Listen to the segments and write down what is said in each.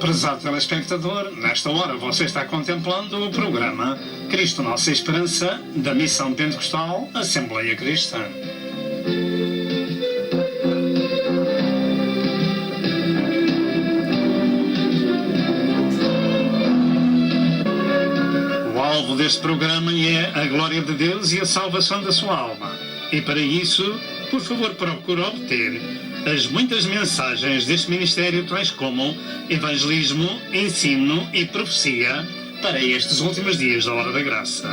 Prezado telespectador, nesta hora você está contemplando o programa Cristo Nossa Esperança, da Missão Pentecostal Assembleia Cristã. O alvo deste programa é a glória de Deus e a salvação da sua alma. E para isso, por favor, procure obter as muitas mensagens deste ministério, tais como evangelismo, ensino e profecia, para estes últimos dias da Hora da Graça.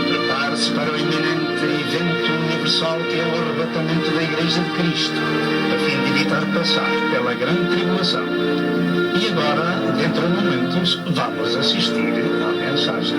Prepare-se para o iminente evento universal que é o arrebatamento da Igreja de Cristo, a fim de evitar passar pela grande tribulação. E agora, dentro de momentos, vamos assistir à mensagem.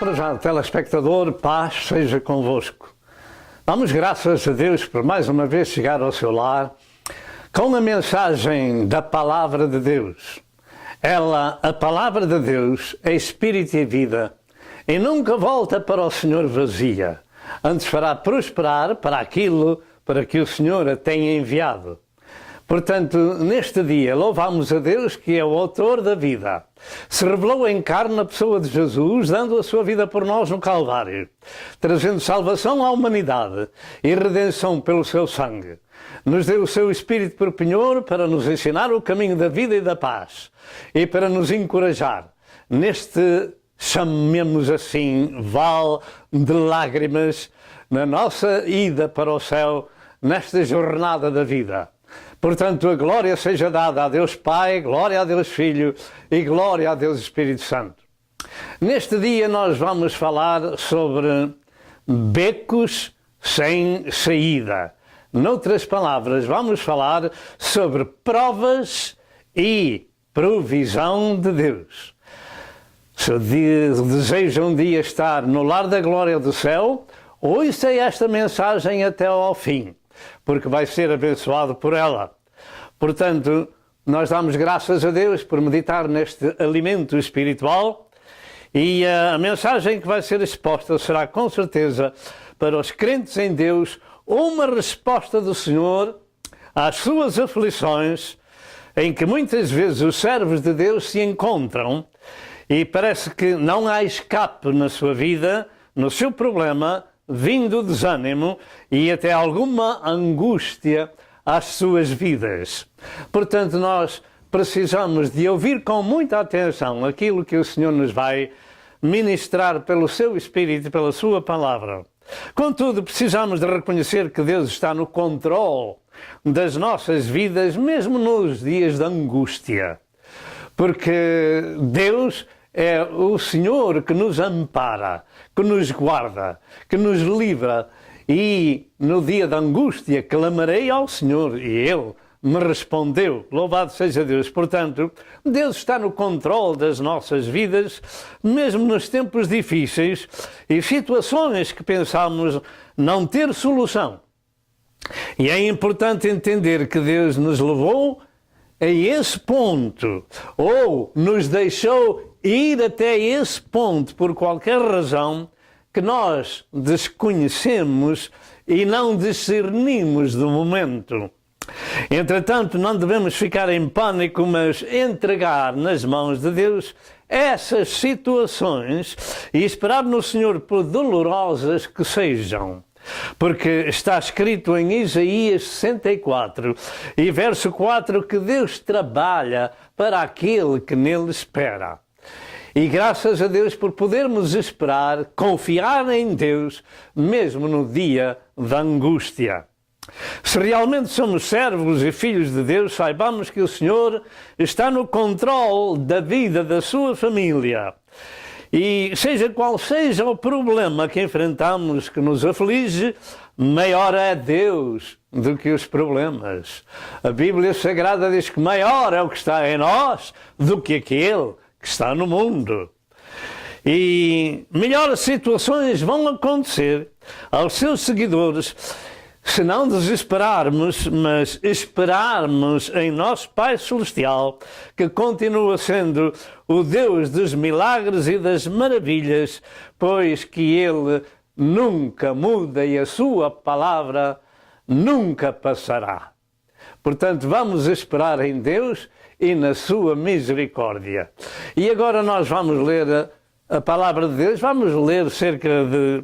Prezado telespectador, paz seja convosco. Damos graças a Deus por mais uma vez chegar ao seu lar com a mensagem da Palavra de Deus. Ela, a Palavra de Deus, é Espírito e vida e nunca volta para o Senhor vazia. Antes fará prosperar para aquilo para que o Senhor a tenha enviado. Portanto, neste dia, louvamos a Deus que é o autor da vida. Se revelou em carne na pessoa de Jesus, dando a sua vida por nós no Calvário, trazendo salvação à humanidade e redenção pelo seu sangue. Nos deu o seu Espírito por penhor para nos ensinar o caminho da vida e da paz e para nos encorajar neste, chamemos assim, vale de lágrimas, na nossa ida para o céu, nesta jornada da vida. Portanto, a glória seja dada a Deus Pai, glória a Deus Filho e glória a Deus Espírito Santo. Neste dia nós vamos falar sobre becos sem saída. Noutras palavras, vamos falar sobre provas e provisão de Deus. Se deseja um dia estar no lar da glória do céu, ouça esta mensagem até ao fim, porque vai ser abençoado por ela. Portanto, nós damos graças a Deus por meditar neste alimento espiritual e a mensagem que vai ser exposta será com certeza para os crentes em Deus uma resposta do Senhor às suas aflições, em que muitas vezes os servos de Deus se encontram e parece que não há escape na sua vida, no seu problema, vindo desânimo e até alguma angústia às suas vidas. Portanto, nós precisamos de ouvir com muita atenção aquilo que o Senhor nos vai ministrar pelo seu Espírito e pela sua palavra. Contudo, precisamos de reconhecer que Deus está no controle das nossas vidas, mesmo nos dias de angústia. Porque Deus é o Senhor que nos ampara, que nos guarda, que nos livra. E no dia da angústia clamarei ao Senhor e Ele me respondeu. Louvado seja Deus. Portanto, Deus está no controle das nossas vidas, mesmo nos tempos difíceis e situações que pensamos não ter solução. E é importante entender que Deus nos levou a esse ponto, ou nos deixou ir até esse ponto por qualquer razão que nós desconhecemos e não discernimos do momento. Entretanto, não devemos ficar em pânico, mas entregar nas mãos de Deus essas situações e esperar no Senhor, por dolorosas que sejam. Porque está escrito em Isaías 64 e verso 4 que Deus trabalha para aquele que nele espera. E graças a Deus por podermos esperar, confiar em Deus, mesmo no dia da angústia. Se realmente somos servos e filhos de Deus, saibamos que o Senhor está no controle da vida da sua família. E seja qual seja o problema que enfrentamos, que nos aflige, maior é Deus do que os problemas. A Bíblia Sagrada diz que maior é o que está em nós do que aquele que está no mundo. E melhores situações vão acontecer aos seus seguidores se não desesperarmos, mas esperarmos em nosso Pai Celestial, que continua sendo o Deus dos milagres e das maravilhas, pois que Ele nunca muda e a sua palavra nunca passará. Portanto, vamos esperar em Deus e na sua misericórdia. E agora nós vamos ler a palavra de Deus, vamos ler cerca de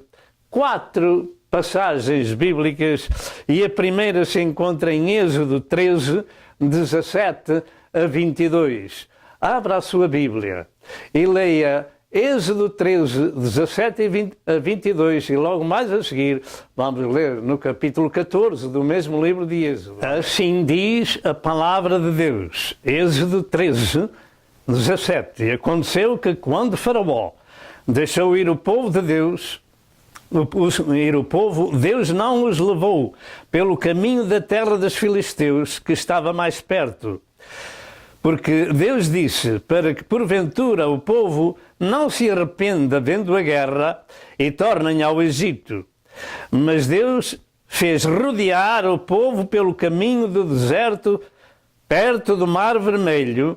4 passagens bíblicas e a primeira se encontra em Êxodo 13, 17 a 22. Abra a sua Bíblia e leia Êxodo 13, 17 a 22 e logo mais a seguir vamos ler no capítulo 14 do mesmo livro de Êxodo. Assim diz a palavra de Deus. Êxodo 13, 17. E aconteceu que quando Faraó deixou ir o povo de Deus, Deus não os levou pelo caminho da terra dos filisteus, que estava mais perto. Porque Deus disse para que porventura o povo não se arrependa vendo a guerra e tornem ao Egito. Mas Deus fez rodear o povo pelo caminho do deserto, perto do Mar Vermelho,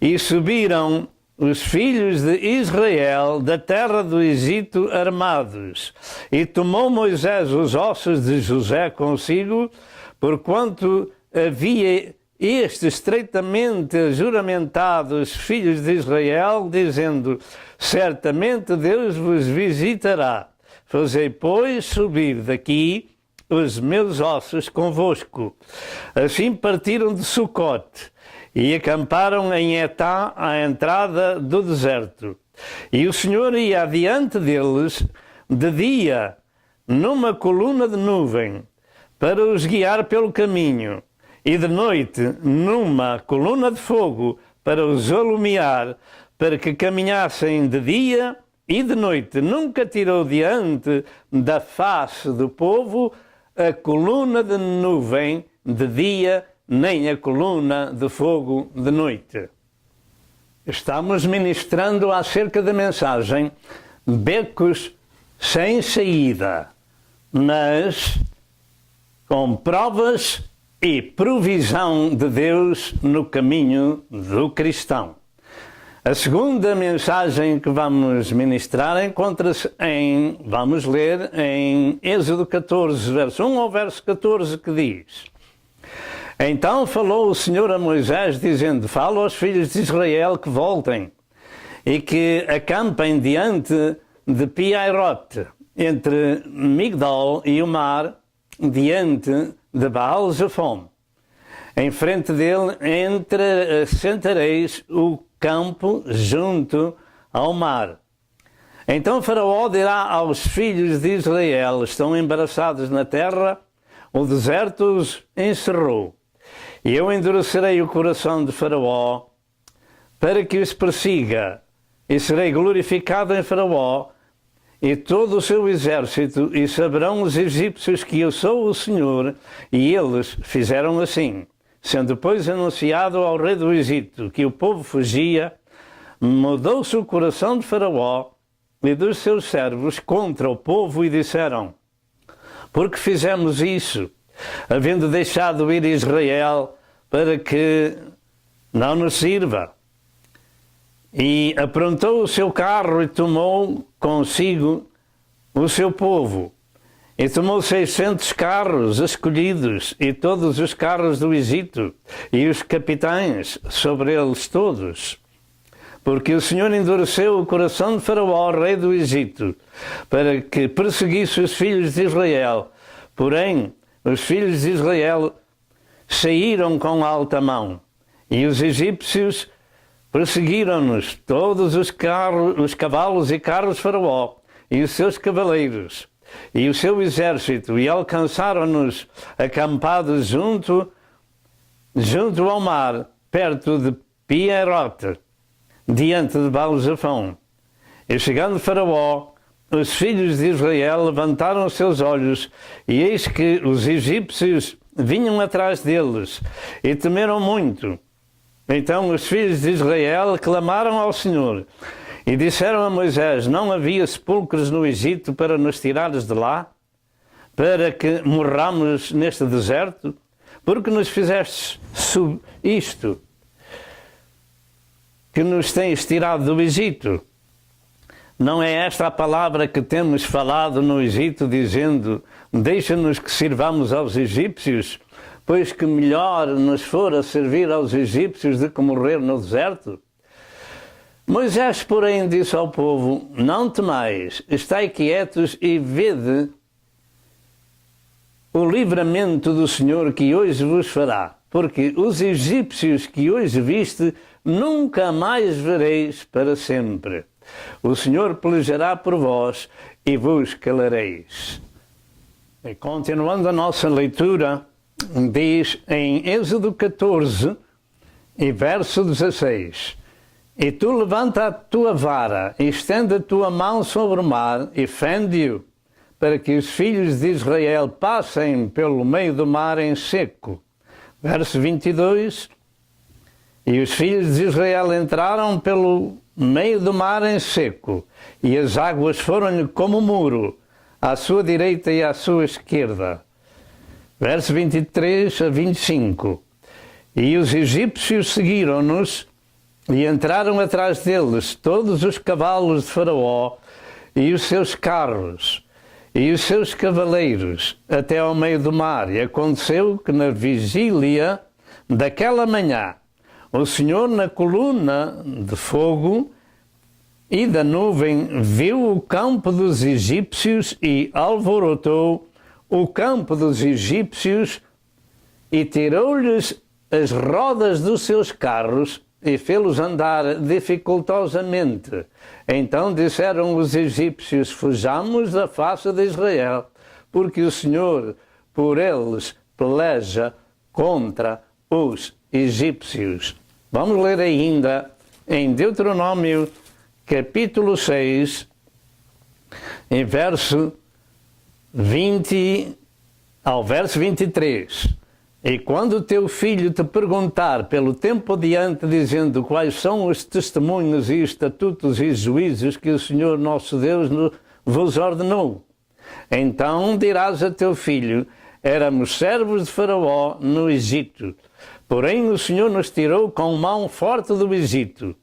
e subiram os filhos de Israel da terra do Egito armados. E tomou Moisés os ossos de José consigo, porquanto havia estes estreitamente juramentados filhos de Israel, dizendo: certamente Deus vos visitará. Fazei, pois, subir daqui os meus ossos convosco. Assim partiram de Sucote e acamparam em Etá, à entrada do deserto. E o Senhor ia adiante deles de dia, numa coluna de nuvem, para os guiar pelo caminho, e de noite numa coluna de fogo para os alumiar, para que caminhassem de dia e de noite. Nunca tirou diante da face do povo a coluna de nuvem de dia, nem a coluna de fogo de noite. Estamos ministrando acerca da mensagem Becos sem saída, mas com provas e provisão de Deus no caminho do cristão. A segunda mensagem que vamos ministrar encontra-se vamos ler em Êxodo 14, verso 1 ao verso 14, que diz: Então falou o Senhor a Moisés, dizendo: Fala aos filhos de Israel que voltem e que acampem diante de Pi-Hahirote, entre Migdol e o mar, diante de Baal-Zephon. Em frente dele assentareis o campo junto ao mar. Então Faraó dirá aos filhos de Israel: Estão embaraçados na terra, o deserto os encerrou. E eu endurecerei o coração de Faraó para que os persiga, e serei glorificado em Faraó e todo o seu exército, e saberão os egípcios que eu sou o Senhor. E eles fizeram assim. Sendo, pois, anunciado ao rei do Egito que o povo fugia, mudou-se o coração de Faraó e dos seus servos contra o povo e disseram: Porque fizemos isso, havendo deixado ir Israel para que não nos sirva? E aprontou o seu carro e tomou consigo o seu povo. E tomou 600 carros escolhidos e todos os carros do Egito e os capitães sobre eles todos. Porque o Senhor endureceu o coração de Faraó, rei do Egito, para que perseguisse os filhos de Israel. Porém, os filhos de Israel saíram com alta mão, e os egípcios perseguiram-nos, todos os cavalos e carros de Faraó, e os seus cavaleiros, e o seu exército, e alcançaram-nos acampados junto ao mar, perto de Pi-Hahirote, diante de Baal-Zephon. E chegando Faraó, os filhos de Israel levantaram os seus olhos, e eis que os egípcios vinham atrás deles, e temeram muito. Então os filhos de Israel clamaram ao Senhor, e disseram a Moisés: Não havia sepulcros no Egito para nos tirares de lá, para que morramos neste deserto? Porque nos fizeste isto, que nos tens tirado do Egito? Não é esta a palavra que temos falado no Egito, dizendo: Deixa-nos que sirvamos aos egípcios, pois que melhor nos fora servir aos egípcios do que morrer no deserto? Moisés, porém, disse ao povo: Não temais, estai quietos e vede o livramento do Senhor que hoje vos fará, porque os egípcios que hoje viste, nunca mais vereis para sempre. O Senhor pelejará por vós e vos calareis. E continuando a nossa leitura, diz em Êxodo 14, e verso 16: E tu levanta a tua vara, e estende a tua mão sobre o mar, e fende-o, para que os filhos de Israel passem pelo meio do mar em seco. Verso 22: E os filhos de Israel entraram pelo meio do mar em seco, e as águas foram-lhe como muro, à sua direita e à sua esquerda. Verso 23 a 25. E os egípcios seguiram-nos, e entraram atrás deles todos os cavalos de Faraó, e os seus carros, e os seus cavaleiros, até ao meio do mar. E aconteceu que na vigília daquela manhã, o Senhor na coluna de fogo e da nuvem viu o campo dos egípcios e alvorotou o campo dos egípcios e tirou-lhes as rodas dos seus carros e fê-los andar dificultosamente. Então disseram os egípcios: Fujamos da face de Israel, porque o Senhor por eles peleja contra os egípcios. Vamos ler ainda em Deuteronômio, capítulo 6, em verso 20 ao verso 23. E quando teu filho te perguntar pelo tempo adiante, dizendo quais são os testemunhos e estatutos e juízos que o Senhor nosso Deus vos ordenou, então dirás a teu filho: éramos servos de Faraó no Egito, porém o Senhor nos tirou com mão forte do Egito,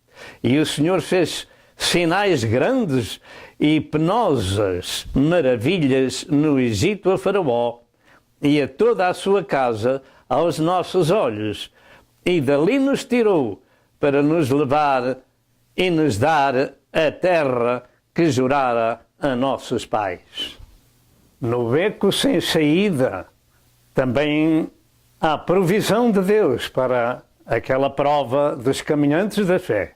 e o Senhor fez sinais grandes e penosas maravilhas no Egito a Faraó e a toda a sua casa aos nossos olhos, e dali nos tirou para nos levar e nos dar a terra que jurara a nossos pais. No beco sem saída também há provisão de Deus para aquela prova dos caminhantes da fé.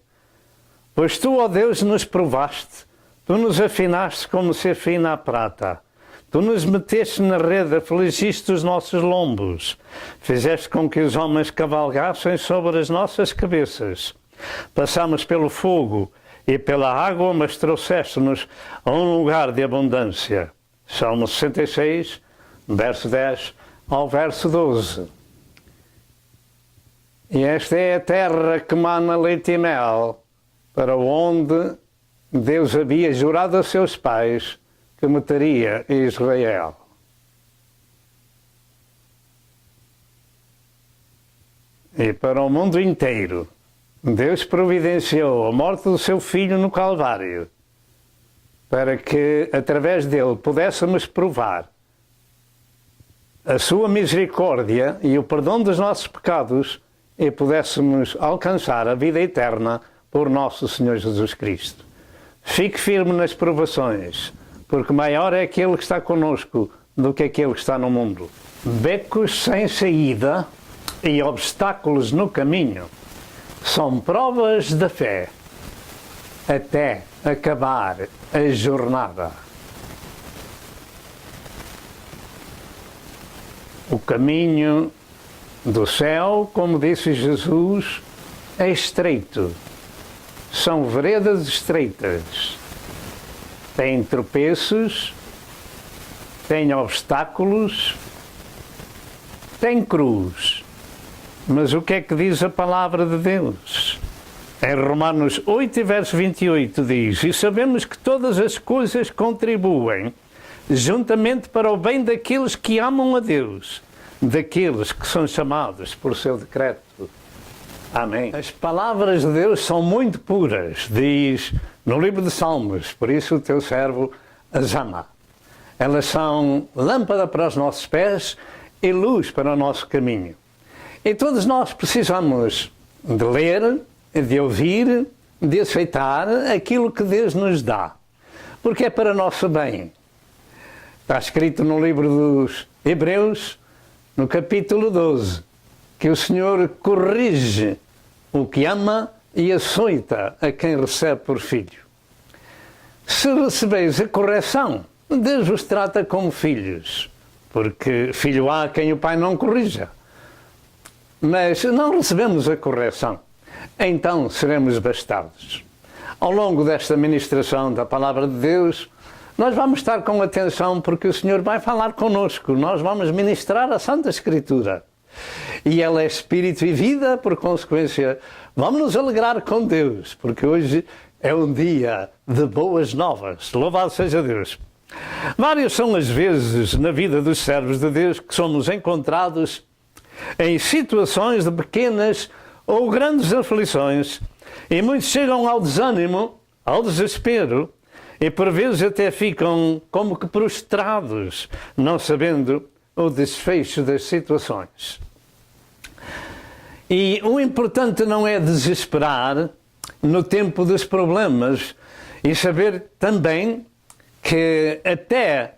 Pois tu, ó Deus, nos provaste, tu nos afinaste como se afina a prata. Tu nos meteste na rede, afligiste os nossos lombos. Fizeste com que os homens cavalgassem sobre as nossas cabeças. Passamos pelo fogo e pela água, mas trouxeste-nos a um lugar de abundância. Salmo 66, verso 10 ao verso 12. E esta é a terra que mana leite e mel, para onde Deus havia jurado a seus pais que mataria Israel. E para o mundo inteiro, Deus providenciou a morte do seu Filho no Calvário, para que, através dele, pudéssemos provar a sua misericórdia e o perdão dos nossos pecados e pudéssemos alcançar a vida eterna por nosso Senhor Jesus Cristo. Fique firme nas provações, porque maior é aquele que está conosco do que aquele que está no mundo. Becos sem saída e obstáculos no caminho são provas da fé até acabar a jornada. O caminho do céu, como disse Jesus, é estreito. São veredas estreitas. Tem tropeços, tem obstáculos, tem cruz. Mas o que é que diz a palavra de Deus? Em Romanos 8, verso 28 diz: e sabemos que todas as coisas contribuem juntamente para o bem daqueles que amam a Deus, daqueles que são chamados por seu decreto. Amém. As palavras de Deus são muito puras, diz no livro de Salmos, por isso o teu servo as ama. Elas são lâmpada para os nossos pés e luz para o nosso caminho. E todos nós precisamos de ler, de ouvir, de aceitar aquilo que Deus nos dá, porque é para nosso bem. Está escrito no livro dos Hebreus, no capítulo 12, que o Senhor corrige o que ama e açoita a quem recebe por filho. Se recebeis a correção, Deus vos trata como filhos, porque filho há quem o pai não corrija. Mas não recebemos a correção, então seremos bastardos. Ao longo desta ministração da Palavra de Deus, nós vamos estar com atenção porque o Senhor vai falar connosco, nós vamos ministrar a Santa Escritura. E ela é espírito e vida, por consequência, vamos nos alegrar com Deus, porque hoje é um dia de boas novas. Louvado seja Deus. Várias são as vezes na vida dos servos de Deus que somos encontrados em situações de pequenas ou grandes aflições, e muitos chegam ao desânimo, ao desespero, e por vezes até ficam como que prostrados, não sabendo o desfecho das situações. E o importante não é desesperar no tempo dos problemas e saber também que até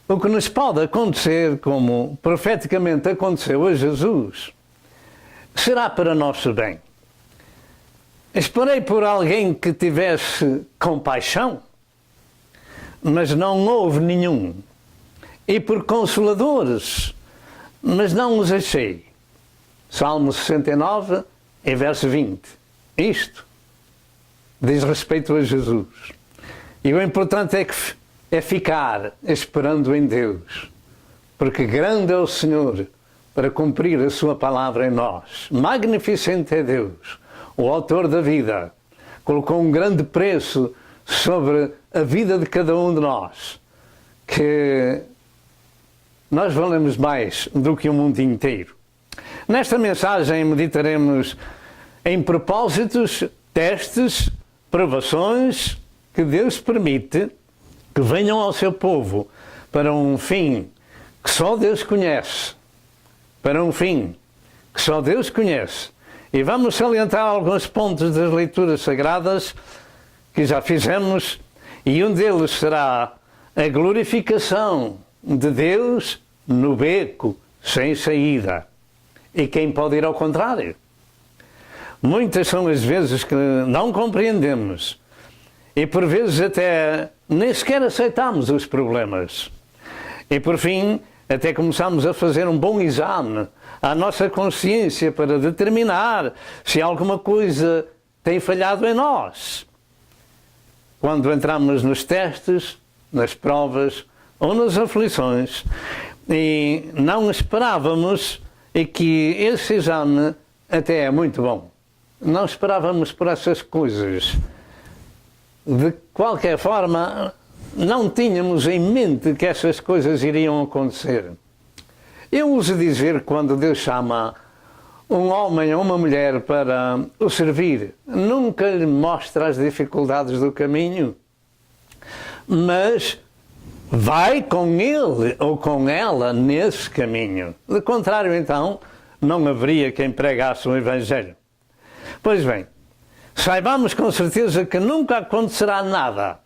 o que nos pode acontecer, como profeticamente aconteceu a Jesus, será para nosso bem. Esperei por alguém que tivesse compaixão, mas não houve nenhum. E por consoladores, mas não os achei. Salmo 69, em verso 20. Isto diz respeito a Jesus. E o importante é ficar esperando em Deus, porque grande é o Senhor para cumprir a sua palavra em nós. Magnificente é Deus, o autor da vida. Colocou um grande preço sobre a vida de cada um de nós, que nós valemos mais do que o mundo inteiro. Nesta mensagem meditaremos em propósitos, testes, provações que Deus permite que venham ao seu povo para um fim que só Deus conhece. Para um fim que só Deus conhece. E vamos salientar alguns pontos das leituras sagradas que já fizemos, e um deles será a glorificação de Deus no beco sem saída. E quem pode ir ao contrário? Muitas são as vezes que não compreendemos e por vezes até nem sequer aceitamos os problemas. E por fim, até começamos a fazer um bom exame à nossa consciência para determinar se alguma coisa tem falhado em nós. Quando entramos nos testes, nas provas ou nas aflições e não esperávamos que esse exame até é muito bom. Não esperávamos por essas coisas. De qualquer forma, não tínhamos em mente que essas coisas iriam acontecer. Eu uso dizer, quando Deus chama um homem ou uma mulher para o servir, nunca lhe mostra as dificuldades do caminho, mas vai com ele ou com ela nesse caminho. De contrário, então, não haveria quem pregasse o Evangelho. Pois bem, saibamos com certeza que nunca acontecerá nada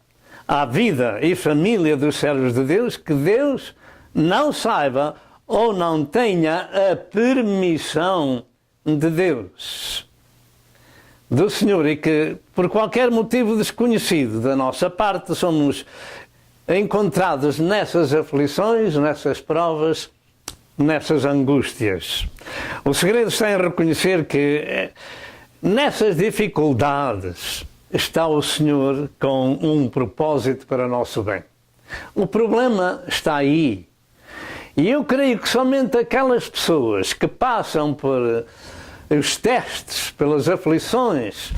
à vida e família dos servos de Deus que Deus não saiba ou não tenha a permissão de Deus, do Senhor, e que por qualquer motivo desconhecido da nossa parte somos encontrados nessas aflições, nessas provas, nessas angústias. O segredo está em reconhecer que nessas dificuldades está o Senhor com um propósito para o nosso bem. O problema está aí. E eu creio que somente aquelas pessoas que passam por os testes, pelas aflições,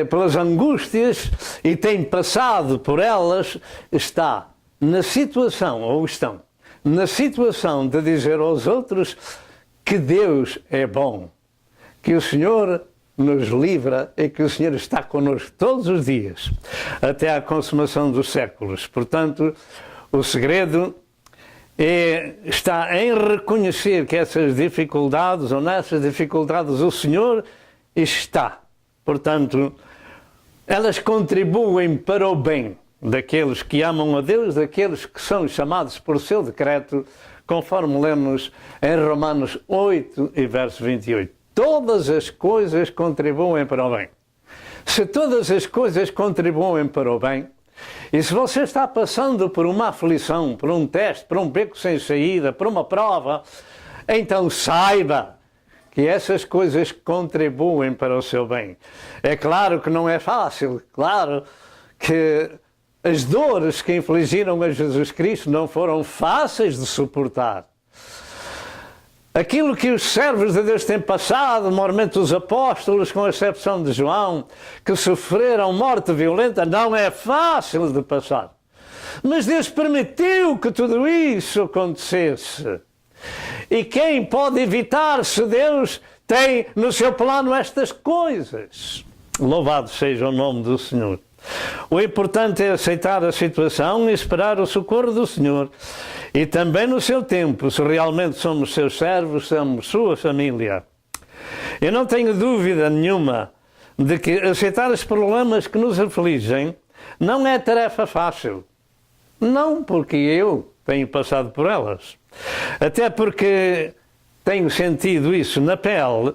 pelas angústias e têm passado por elas, está na situação, ou estão na situação de dizer aos outros que Deus é bom, que o Senhor nos livra e que o Senhor está connosco todos os dias, até à consumação dos séculos. Portanto, o segredo está em reconhecer que essas dificuldades, ou nessas dificuldades, o Senhor está. Portanto, elas contribuem para o bem daqueles que amam a Deus, daqueles que são chamados por seu decreto, conforme lemos em Romanos 8 e verso 28. Todas as coisas contribuem para o bem. Se todas as coisas contribuem para o bem, e se você está passando por uma aflição, por um teste, por um beco sem saída, por uma prova, então saiba que essas coisas contribuem para o seu bem. É claro que não é fácil, claro que as dores que infligiram a Jesus Cristo não foram fáceis de suportar. Aquilo que os servos de Deus têm passado, normalmente os apóstolos, com exceção de João, que sofreram morte violenta, não é fácil de passar. Mas Deus permitiu que tudo isso acontecesse. E quem pode evitar se Deus tem no seu plano estas coisas? Louvado seja o nome do Senhor. O importante é aceitar a situação e esperar o socorro do Senhor. E também no seu tempo, se realmente somos seus servos, somos sua família. Eu não tenho dúvida nenhuma de que aceitar os problemas que nos afligem não é tarefa fácil. Não porque eu tenho passado por elas. Até porque tenho sentido isso na pele,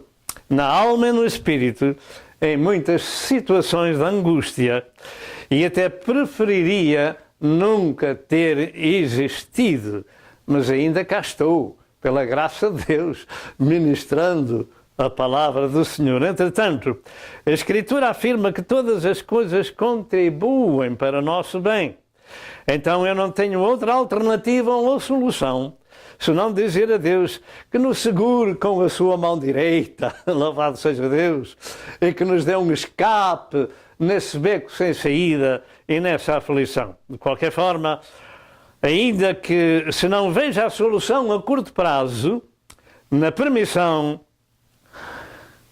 na alma e no espírito, em muitas situações de angústia, e até preferiria nunca ter existido, mas ainda cá estou pela graça de Deus, ministrando a palavra do Senhor. Entretanto, a Escritura afirma que todas as coisas contribuem para o nosso bem. Então eu não tenho outra alternativa ou solução senão dizer a Deus que nos segure com a sua mão direita, louvado seja Deus, e que nos dê um escape nesse beco sem saída e nessa aflição. De qualquer forma, ainda que se não veja a solução a curto prazo, na permissão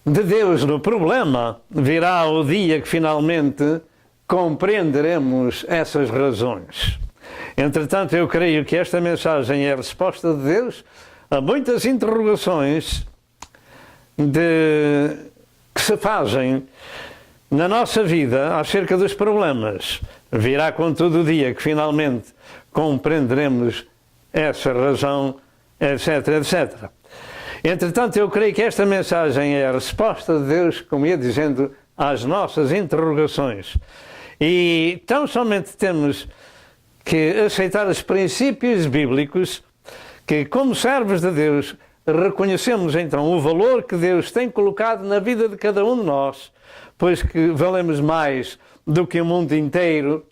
de Deus no problema, virá o dia que finalmente compreenderemos essas razões. Entretanto, eu creio que esta mensagem é a resposta de Deus a muitas interrogações que se fazem na nossa vida acerca dos problemas. Virá, contudo, o dia que finalmente compreenderemos essa razão, etc, etc. Entretanto, eu creio que esta mensagem é a resposta de Deus, como ia dizendo, às nossas interrogações. E tão somente temos que aceitar os princípios bíblicos que, como servos de Deus, reconhecemos então o valor que Deus tem colocado na vida de cada um de nós, pois que valemos mais do que o mundo inteiro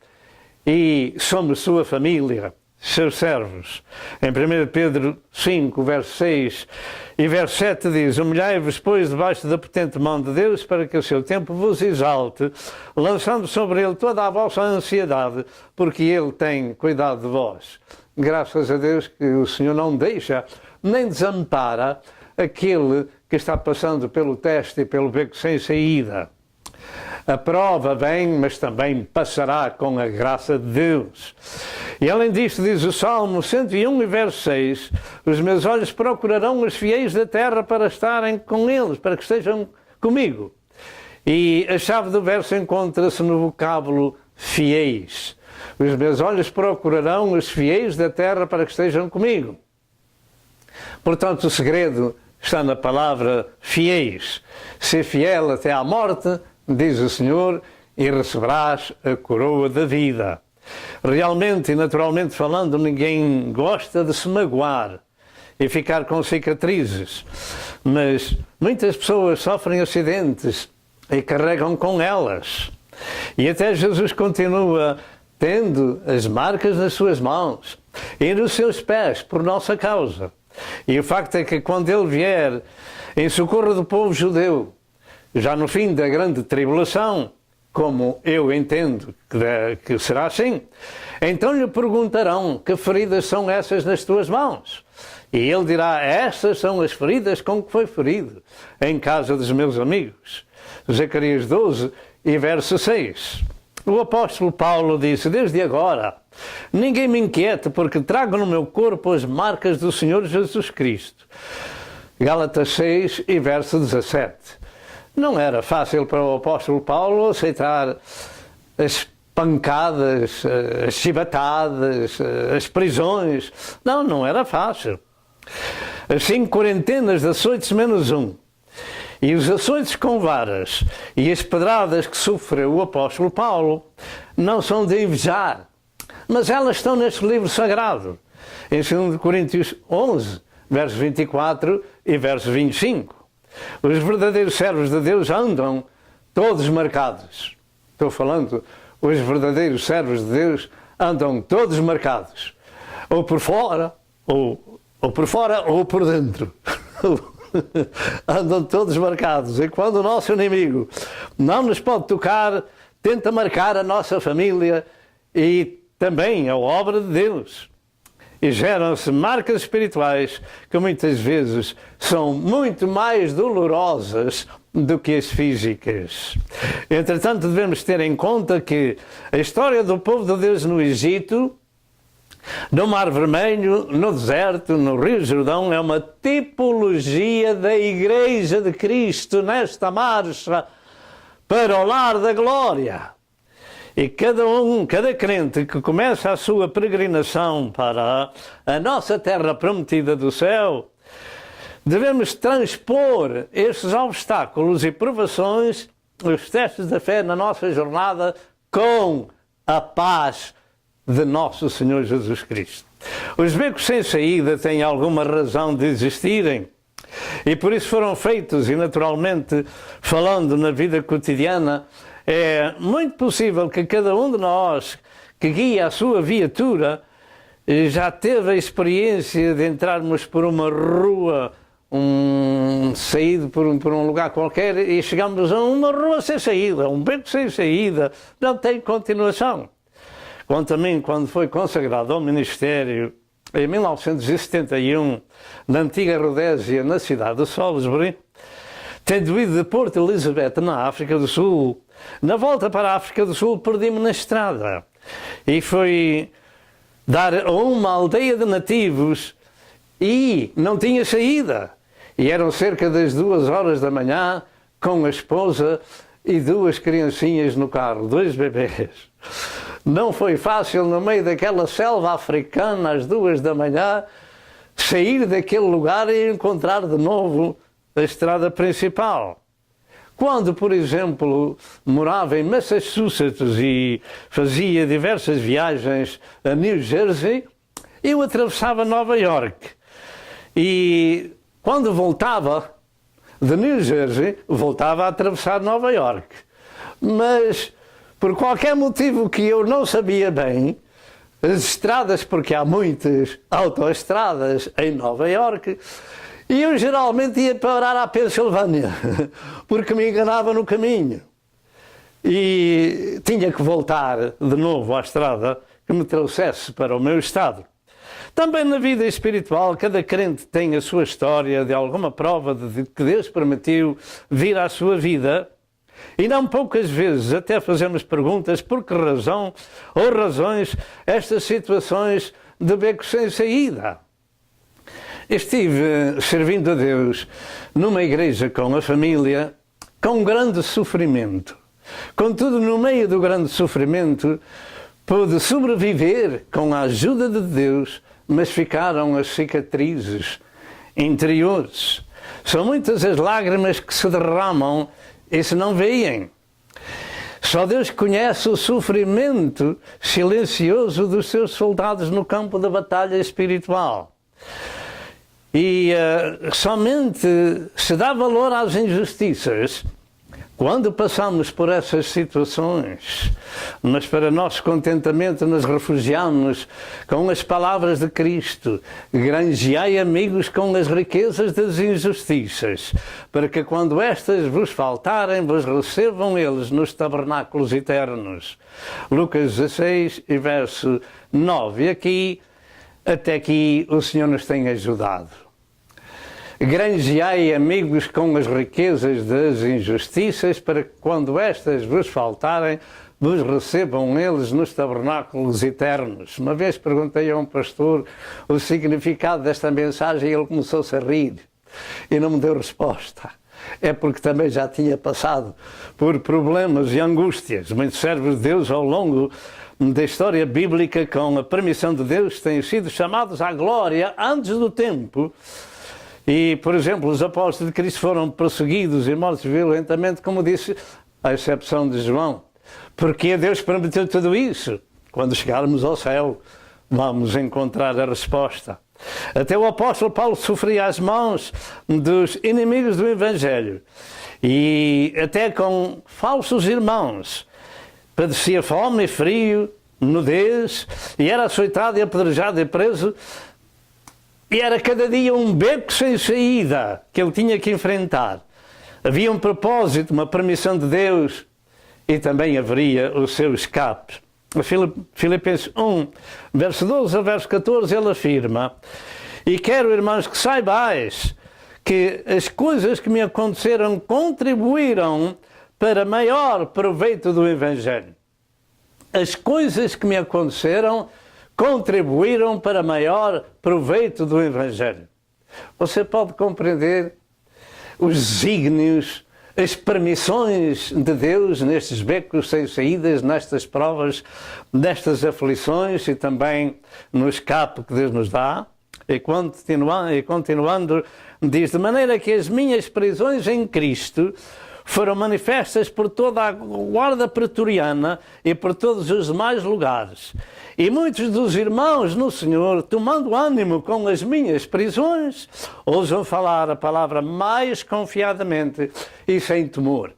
e somos sua família, seus servos. Em 1 Pedro 5, verso 6 e verso 7 diz: humilhai-vos, pois, debaixo da potente mão de Deus, para que o seu tempo vos exalte, lançando sobre ele toda a vossa ansiedade, porque ele tem cuidado de vós. Graças a Deus que o Senhor não deixa nem desampara aquele que está passando pelo teste e pelo beco sem saída. A prova vem, mas também passará com a graça de Deus. E além disto, diz o Salmo 101 e verso 6, os meus olhos procurarão os fiéis da terra para estarem com eles, para que estejam comigo. E a chave do verso encontra-se no vocábulo fiéis. Os meus olhos procurarão os fiéis da terra para que estejam comigo. Portanto, o segredo está na palavra fiéis. Ser fiel até à morte, diz o Senhor, e receberás a coroa da vida. Realmente e naturalmente falando, ninguém gosta de se magoar e ficar com cicatrizes, mas muitas pessoas sofrem acidentes e carregam com elas. E até Jesus continua tendo as marcas nas suas mãos e nos seus pés por nossa causa. E o facto é que quando Ele vier em socorro do povo judeu, já no fim da grande tribulação, como eu entendo que será assim, então lhe perguntarão: que feridas são essas nas tuas mãos? E ele dirá: estas são as feridas com que foi ferido em casa dos meus amigos. Zacarias 12 e verso 6. O apóstolo Paulo disse: desde agora ninguém me inquiete, porque trago no meu corpo as marcas do Senhor Jesus Cristo. Gálatas 6 e verso 17. Não era fácil para o apóstolo Paulo aceitar as pancadas, as chibatadas, as prisões. Não era fácil. As 5 quarentenas de açoites menos 1, e os açoites com varas, e as pedradas que sofreu o apóstolo Paulo, não são de invejar, mas elas estão neste livro sagrado, em 2 Coríntios 11, versos 24 e verso 25. Os verdadeiros servos de Deus andam todos marcados. Estou falando, os verdadeiros servos de Deus andam todos marcados. Ou por fora, ou por dentro. Andam todos marcados. E quando o nosso inimigo não nos pode tocar, tenta marcar a nossa família e também a obra de Deus. E geram-se marcas espirituais que muitas vezes são muito mais dolorosas do que as físicas. Entretanto, devemos ter em conta que a história do povo de Deus no Egito, no Mar Vermelho, no deserto, no Rio Jordão, é uma tipologia da Igreja de Cristo nesta marcha para o lar da glória. E cada crente que começa a sua peregrinação para a nossa terra prometida do céu, devemos transpor estes obstáculos e provações, os testes da fé na nossa jornada, com a paz de nosso Senhor Jesus Cristo. Os becos sem saída têm alguma razão de existirem e por isso foram feitos, e naturalmente, falando na vida cotidiana, é muito possível que cada um de nós que guia a sua viatura já teve a experiência de entrarmos por uma rua, saído por um lugar qualquer, e chegamos a uma rua sem saída, um beco sem saída, não tem continuação. Quanto a mim, quando foi consagrado ao ministério, em 1971, na antiga Rodésia, na cidade de Salisbury, tendo ido de Porto Elizabeth, na África do Sul, na volta para a África do Sul, perdi-me na estrada e fui dar a uma aldeia de nativos e não tinha saída. E eram cerca das 2 horas da manhã, com a esposa e 2 criancinhas no carro, 2 bebês. Não foi fácil, no meio daquela selva africana, às 2 da manhã, sair daquele lugar e encontrar de novo a estrada principal. Quando, por exemplo, morava em Massachusetts e fazia diversas viagens a New Jersey, eu atravessava Nova York. E quando voltava de New Jersey, voltava a atravessar Nova York. Mas, por qualquer motivo que eu não sabia bem, as estradas, porque há muitas autoestradas em Nova York, e eu geralmente ia parar à Pensilvânia, porque me enganava no caminho. E tinha que voltar de novo à estrada que me trouxesse para o meu estado. Também na vida espiritual, cada crente tem a sua história de alguma prova de que Deus permitiu vir à sua vida. E não poucas vezes até fazemos perguntas por que razão ou razões estas situações de beco sem saída. Estive servindo a Deus numa igreja com a família, com grande sofrimento. Contudo, no meio do grande sofrimento, pude sobreviver com a ajuda de Deus, mas ficaram as cicatrizes interiores. São muitas as lágrimas que se derramam e se não veem. Só Deus conhece o sofrimento silencioso dos seus soldados no campo da batalha espiritual. E somente se dá valor às injustiças quando passamos por essas situações, mas para nosso contentamento nos refugiamos com as palavras de Cristo: granjeai amigos com as riquezas das injustiças, para que quando estas vos faltarem, vos recebam eles nos tabernáculos eternos. Lucas 16, verso 9. E até aqui o Senhor nos tem ajudado. Granjeai amigos com as riquezas das injustiças, para que quando estas vos faltarem, vos recebam eles nos tabernáculos eternos. Uma vez perguntei a um pastor o significado desta mensagem e ele começou-se a rir e não me deu resposta. É porque também já tinha passado por problemas e angústias. Muitos servos de Deus ao longo da história bíblica, com a permissão de Deus, têm sido chamados à glória antes do tempo. E, por exemplo, os apóstolos de Cristo foram perseguidos e mortos violentamente, como disse, à exceção de João. Porque Deus permitiu tudo isso? Quando chegarmos ao céu, vamos encontrar a resposta. Até o apóstolo Paulo sofria às mãos dos inimigos do Evangelho. E até com falsos irmãos. Padecia fome e frio, nudez, e era açoitado e apedrejado e preso. E era cada dia um beco sem saída que ele tinha que enfrentar. Havia um propósito, uma permissão de Deus, e também haveria o seu escape. Filipenses 1, verso 12 a verso 14, ele afirma: e quero, irmãos, que saibais que as coisas que me aconteceram contribuíram para maior proveito do Evangelho. As coisas que me aconteceram contribuíram para maior proveito do Evangelho. Você pode compreender os desígnios, as permissões de Deus nestes becos sem saídas, nestas provas, nestas aflições e também no escape que Deus nos dá. E continuando, diz: de maneira que as minhas prisões em Cristo foram manifestas por toda a guarda pretoriana e por todos os demais lugares. E muitos dos irmãos no Senhor, tomando ânimo com as minhas prisões, ousam falar a palavra mais confiadamente e sem temor.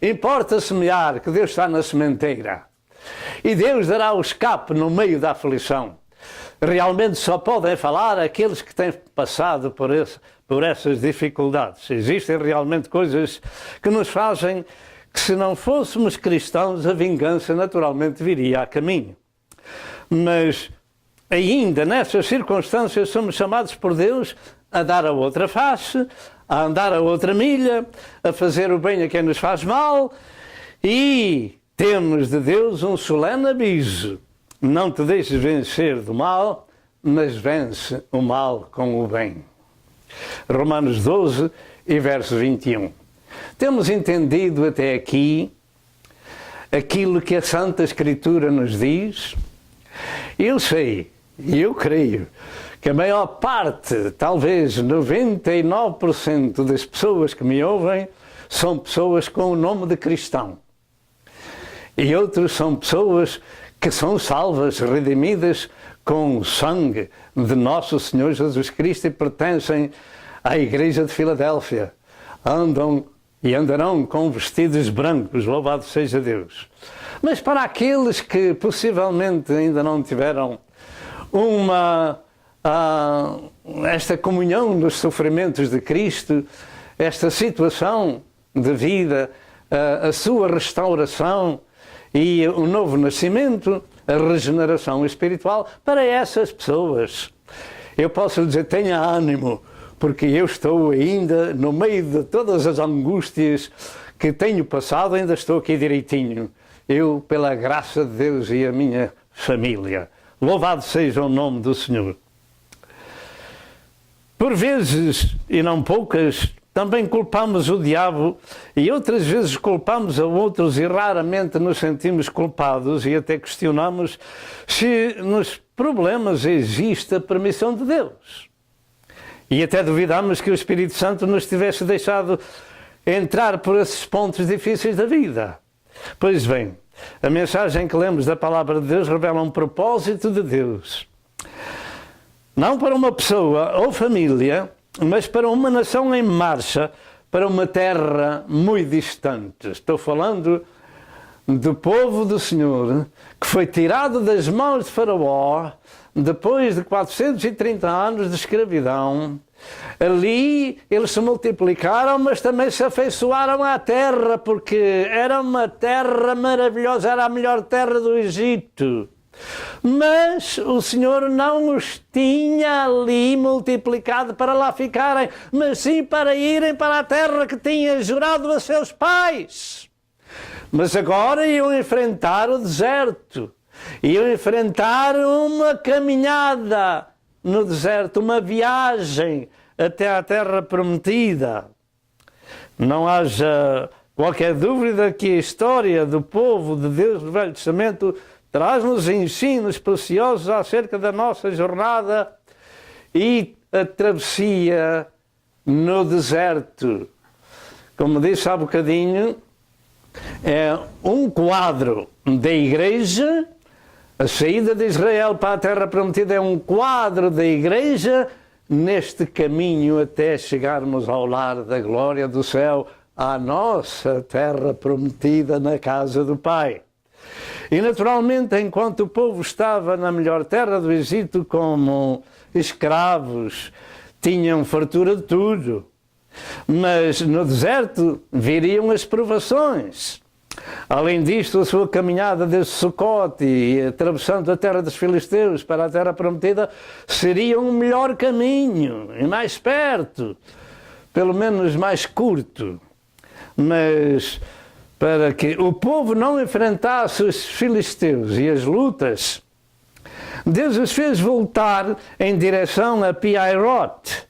Importa semear que Deus está na sementeira. E Deus dará o escape no meio da aflição. Realmente só podem falar aqueles que têm passado por essas dificuldades. Existem realmente coisas que nos fazem que, se não fôssemos cristãos, a vingança naturalmente viria a caminho. Mas ainda nessas circunstâncias somos chamados por Deus a dar a outra face, a andar a outra milha, a fazer o bem a quem nos faz mal, e temos de Deus um solene aviso: não te deixes vencer do mal, mas vence o mal com o bem. Romanos 12 e verso 21. Temos entendido até aqui aquilo que a Santa Escritura nos diz? Eu sei, e eu creio, que a maior parte, talvez 99% das pessoas que me ouvem, são pessoas com o nome de cristão. E outros são pessoas que são salvas, redimidas com o sangue de nosso Senhor Jesus Cristo e pertencem à Igreja de Filadélfia. Andam e andarão com vestidos brancos, louvado seja Deus. Mas para aqueles que possivelmente ainda não tiveram esta comunhão dos sofrimentos de Cristo, esta situação de vida, a sua restauração e o novo nascimento, a regeneração espiritual, para essas pessoas, eu posso dizer: tenha ânimo, porque eu estou ainda no meio de todas as angústias que tenho passado, ainda estou aqui direitinho. Eu, pela graça de Deus e a minha família. Louvado seja o nome do Senhor. Por vezes, e não poucas, também culpamos o diabo e outras vezes culpamos a outros e raramente nos sentimos culpados e até questionamos se nos problemas existe a permissão de Deus. E até duvidamos que o Espírito Santo nos tivesse deixado entrar por esses pontos difíceis da vida. Pois bem, a mensagem que lemos da Palavra de Deus revela um propósito de Deus. Não para uma pessoa ou família, mas para uma nação em marcha, para uma terra muito distante. Estou falando do povo do Senhor, que foi tirado das mãos de Faraó, depois de 430 anos de escravidão. Ali eles se multiplicaram, mas também se afeiçoaram à terra, porque era uma terra maravilhosa, era a melhor terra do Egito. Mas o Senhor não os tinha ali multiplicado para lá ficarem, mas sim para irem para a terra que tinha jurado a seus pais. Mas agora iam enfrentar o deserto, iam enfrentar uma caminhada no deserto, uma viagem até à terra prometida. Não haja qualquer dúvida que a história do povo de Deus do Velho Testamento traz-nos ensinos preciosos acerca da nossa jornada e a travessia no deserto. Como disse há bocadinho, é um quadro da Igreja. A saída de Israel para a terra prometida é um quadro da Igreja neste caminho até chegarmos ao lar da glória do céu, à nossa terra prometida na casa do Pai. E naturalmente, enquanto o povo estava na melhor terra do Egito como escravos, tinham fartura de tudo. Mas no deserto viriam as provações. Além disto, a sua caminhada desde Sucote e atravessando a terra dos filisteus para a terra prometida seria um melhor caminho e mais perto, pelo menos mais curto. Mas para que o povo não enfrentasse os filisteus e as lutas, Deus os fez voltar em direção a Pi-Hahirote,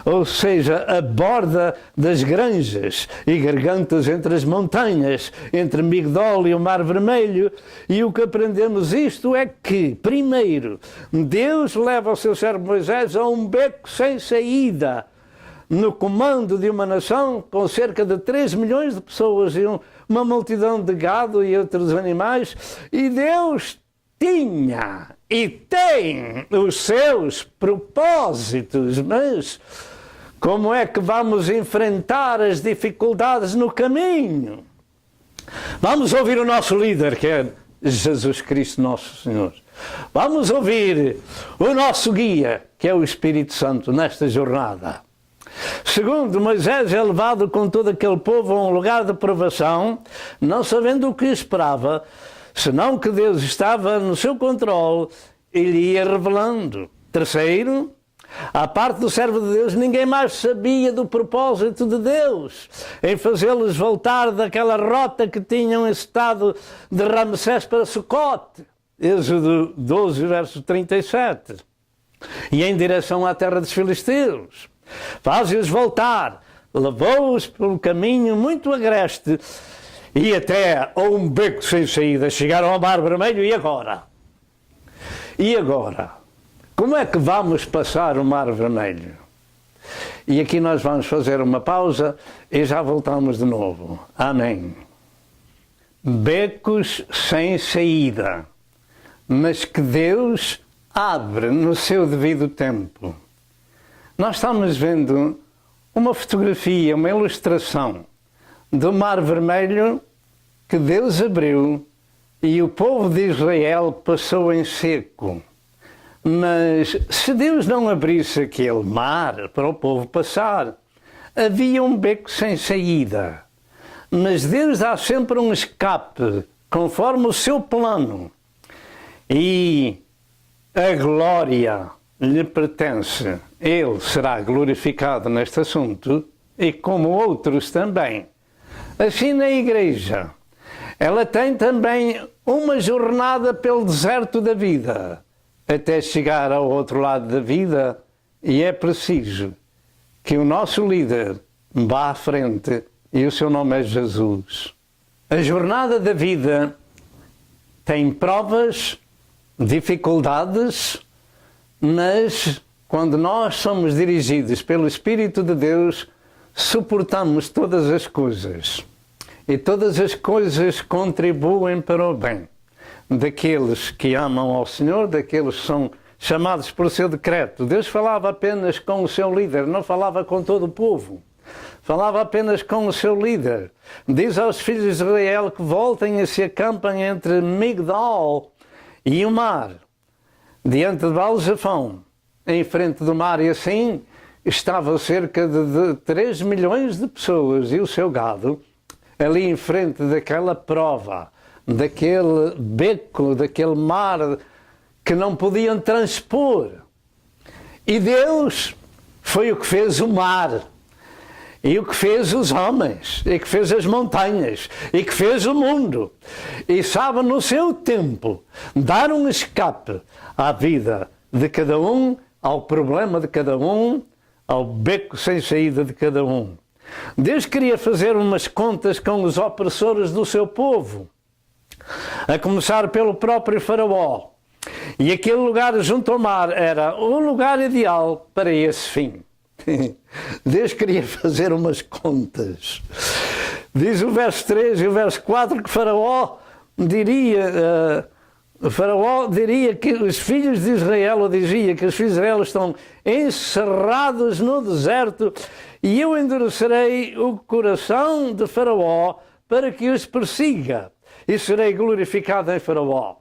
ou seja, a borda das granjas e gargantas entre as montanhas, entre Migdol e o Mar Vermelho. E o que aprendemos isto é que, primeiro, Deus leva o seu servo Moisés a um beco sem saída, no comando de uma nação com cerca de 3 milhões de pessoas e uma multidão de gado e outros animais, e Deus tinha e tem os seus propósitos, mas como é que vamos enfrentar as dificuldades no caminho? Vamos ouvir o nosso líder, que é Jesus Cristo, nosso Senhor. Vamos ouvir o nosso guia, que é o Espírito Santo, nesta jornada. Segundo, Moisés é levado com todo aquele povo a um lugar de provação, não sabendo o que esperava, senão que Deus estava no seu controle e lhe ia revelando. Terceiro, à parte do servo de Deus, ninguém mais sabia do propósito de Deus em fazê-los voltar daquela rota que tinham estado de Ramsés para Sucote, Êxodo 12, verso 37, e em direção à terra dos filisteus. Faz-os voltar, levou-os por um caminho muito agreste e até a um beco sem saída. Chegaram ao Mar Vermelho e agora? E agora? Como é que vamos passar o Mar Vermelho? E aqui nós vamos fazer uma pausa e já voltamos de novo. Amém. Becos sem saída, mas que Deus abre no seu devido tempo. Nós estamos vendo uma fotografia, uma ilustração do Mar Vermelho que Deus abriu e o povo de Israel passou em seco. Mas se Deus não abrisse aquele mar para o povo passar, havia um beco sem saída. Mas Deus dá sempre um escape, conforme o seu plano. E a glória lhe pertence. Ele será glorificado neste assunto e como outros também. Assim na igreja, ela tem também uma jornada pelo deserto da vida, até chegar ao outro lado da vida, e é preciso que o nosso líder vá à frente e o seu nome é Jesus. A jornada da vida tem provas, dificuldades, mas quando nós somos dirigidos pelo Espírito de Deus, suportamos todas as coisas. E todas as coisas contribuem para o bem daqueles que amam ao Senhor, daqueles que são chamados por seu decreto. Deus falava apenas com o seu líder, não falava com todo o povo. Falava apenas com o seu líder. Diz aos filhos de Israel que voltem e se acampem entre Migdol e o mar, diante de Baal-Zefão, em frente do mar, e assim estavam cerca de 3 milhões de pessoas e o seu gado ali em frente daquela prova, daquele beco, daquele mar que não podiam transpor. E Deus foi o que fez o mar, e o que fez os homens, e que fez as montanhas, e que fez o mundo. E sabe, no seu tempo, dar um escape à vida de cada um, ao problema de cada um, ao beco sem saída de cada um. Deus queria fazer umas contas com os opressores do seu povo, a começar pelo próprio Faraó. E aquele lugar junto ao mar era o lugar ideal para esse fim. Deus queria fazer umas contas. Diz o verso 3 e o verso 4 que Faraó diria que os filhos de Israel, ou dizia que os filhos de Israel estão encerrados no deserto, e eu endurecerei o coração de Faraó para que os persiga, e serei glorificado em Faraó.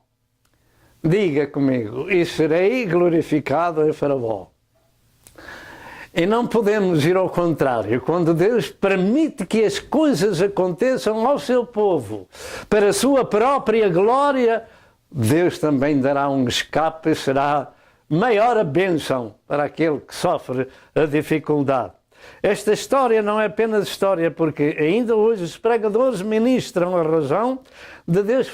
Diga comigo, e serei glorificado em Faraó. E não podemos ir ao contrário. Quando Deus permite que as coisas aconteçam ao seu povo, para a sua própria glória, Deus também dará um escape e será maior a bênção para aquele que sofre a dificuldade. Esta história não é apenas história, porque ainda hoje os pregadores ministram a razão de Deus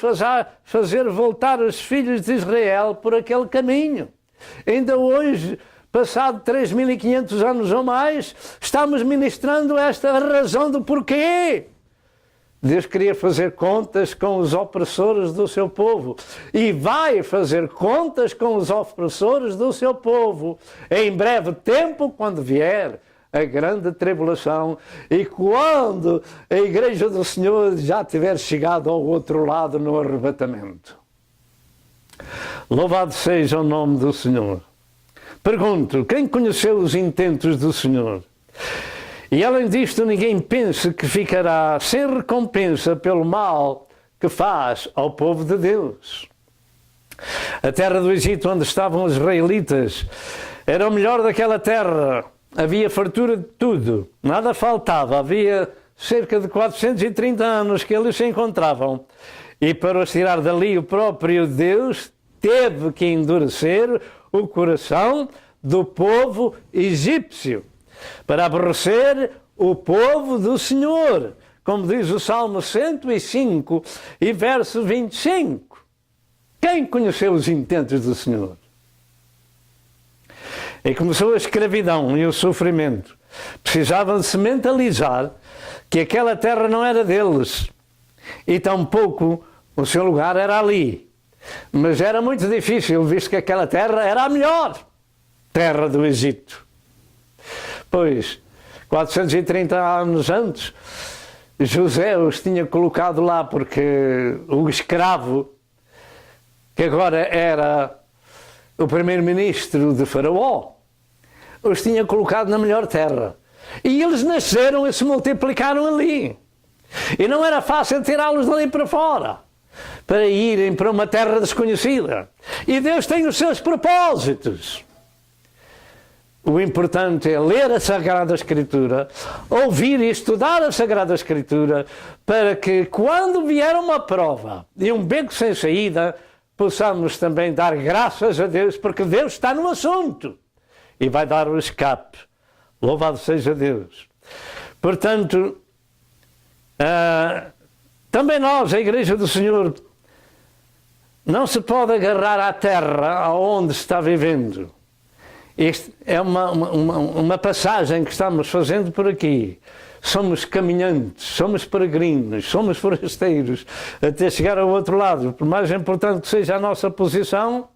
fazer voltar os filhos de Israel por aquele caminho. Ainda hoje, passado 3.500 anos ou mais, estamos ministrando esta razão do porquê. Deus queria fazer contas com os opressores do seu povo e vai fazer contas com os opressores do seu povo em breve tempo, quando vier a grande tribulação e quando a Igreja do Senhor já tiver chegado ao outro lado no arrebatamento. Louvado seja o nome do Senhor. Pergunto, quem conheceu os intentos do Senhor? E além disto, ninguém pense que ficará sem recompensa pelo mal que faz ao povo de Deus. A terra do Egito, onde estavam os israelitas, era o melhor daquela terra. Havia fartura de tudo, nada faltava. Havia cerca de 430 anos que eles se encontravam. E para os tirar dali, o próprio Deus teve que endurecer o coração do povo egípcio, para aborrecer o povo do Senhor, como diz o Salmo 105 e verso 25. Quem conheceu os intentos do Senhor? E começou a escravidão e o sofrimento. Precisavam de se mentalizar que aquela terra não era deles, e tampouco o seu lugar era ali. Mas era muito difícil, visto que aquela terra era a melhor terra do Egito. Pois, 430 anos antes, José os tinha colocado lá porque o escravo, que agora era o primeiro-ministro de Faraó, os tinha colocado na melhor terra. E eles nasceram e se multiplicaram ali. E não era fácil tirá-los dali para fora, para irem para uma terra desconhecida. E Deus tem os seus propósitos. O importante é ler a Sagrada Escritura, ouvir e estudar a Sagrada Escritura, para que quando vier uma prova e um beco sem saída, possamos também dar graças a Deus, porque Deus está no assunto e vai dar o escape. Louvado seja Deus. Portanto, também nós, a Igreja do Senhor, não se pode agarrar à terra aonde está vivendo. Esta é uma passagem que estamos fazendo por aqui. Somos caminhantes, somos peregrinos, somos forasteiros, até chegar ao outro lado. Por mais importante que seja a nossa posição,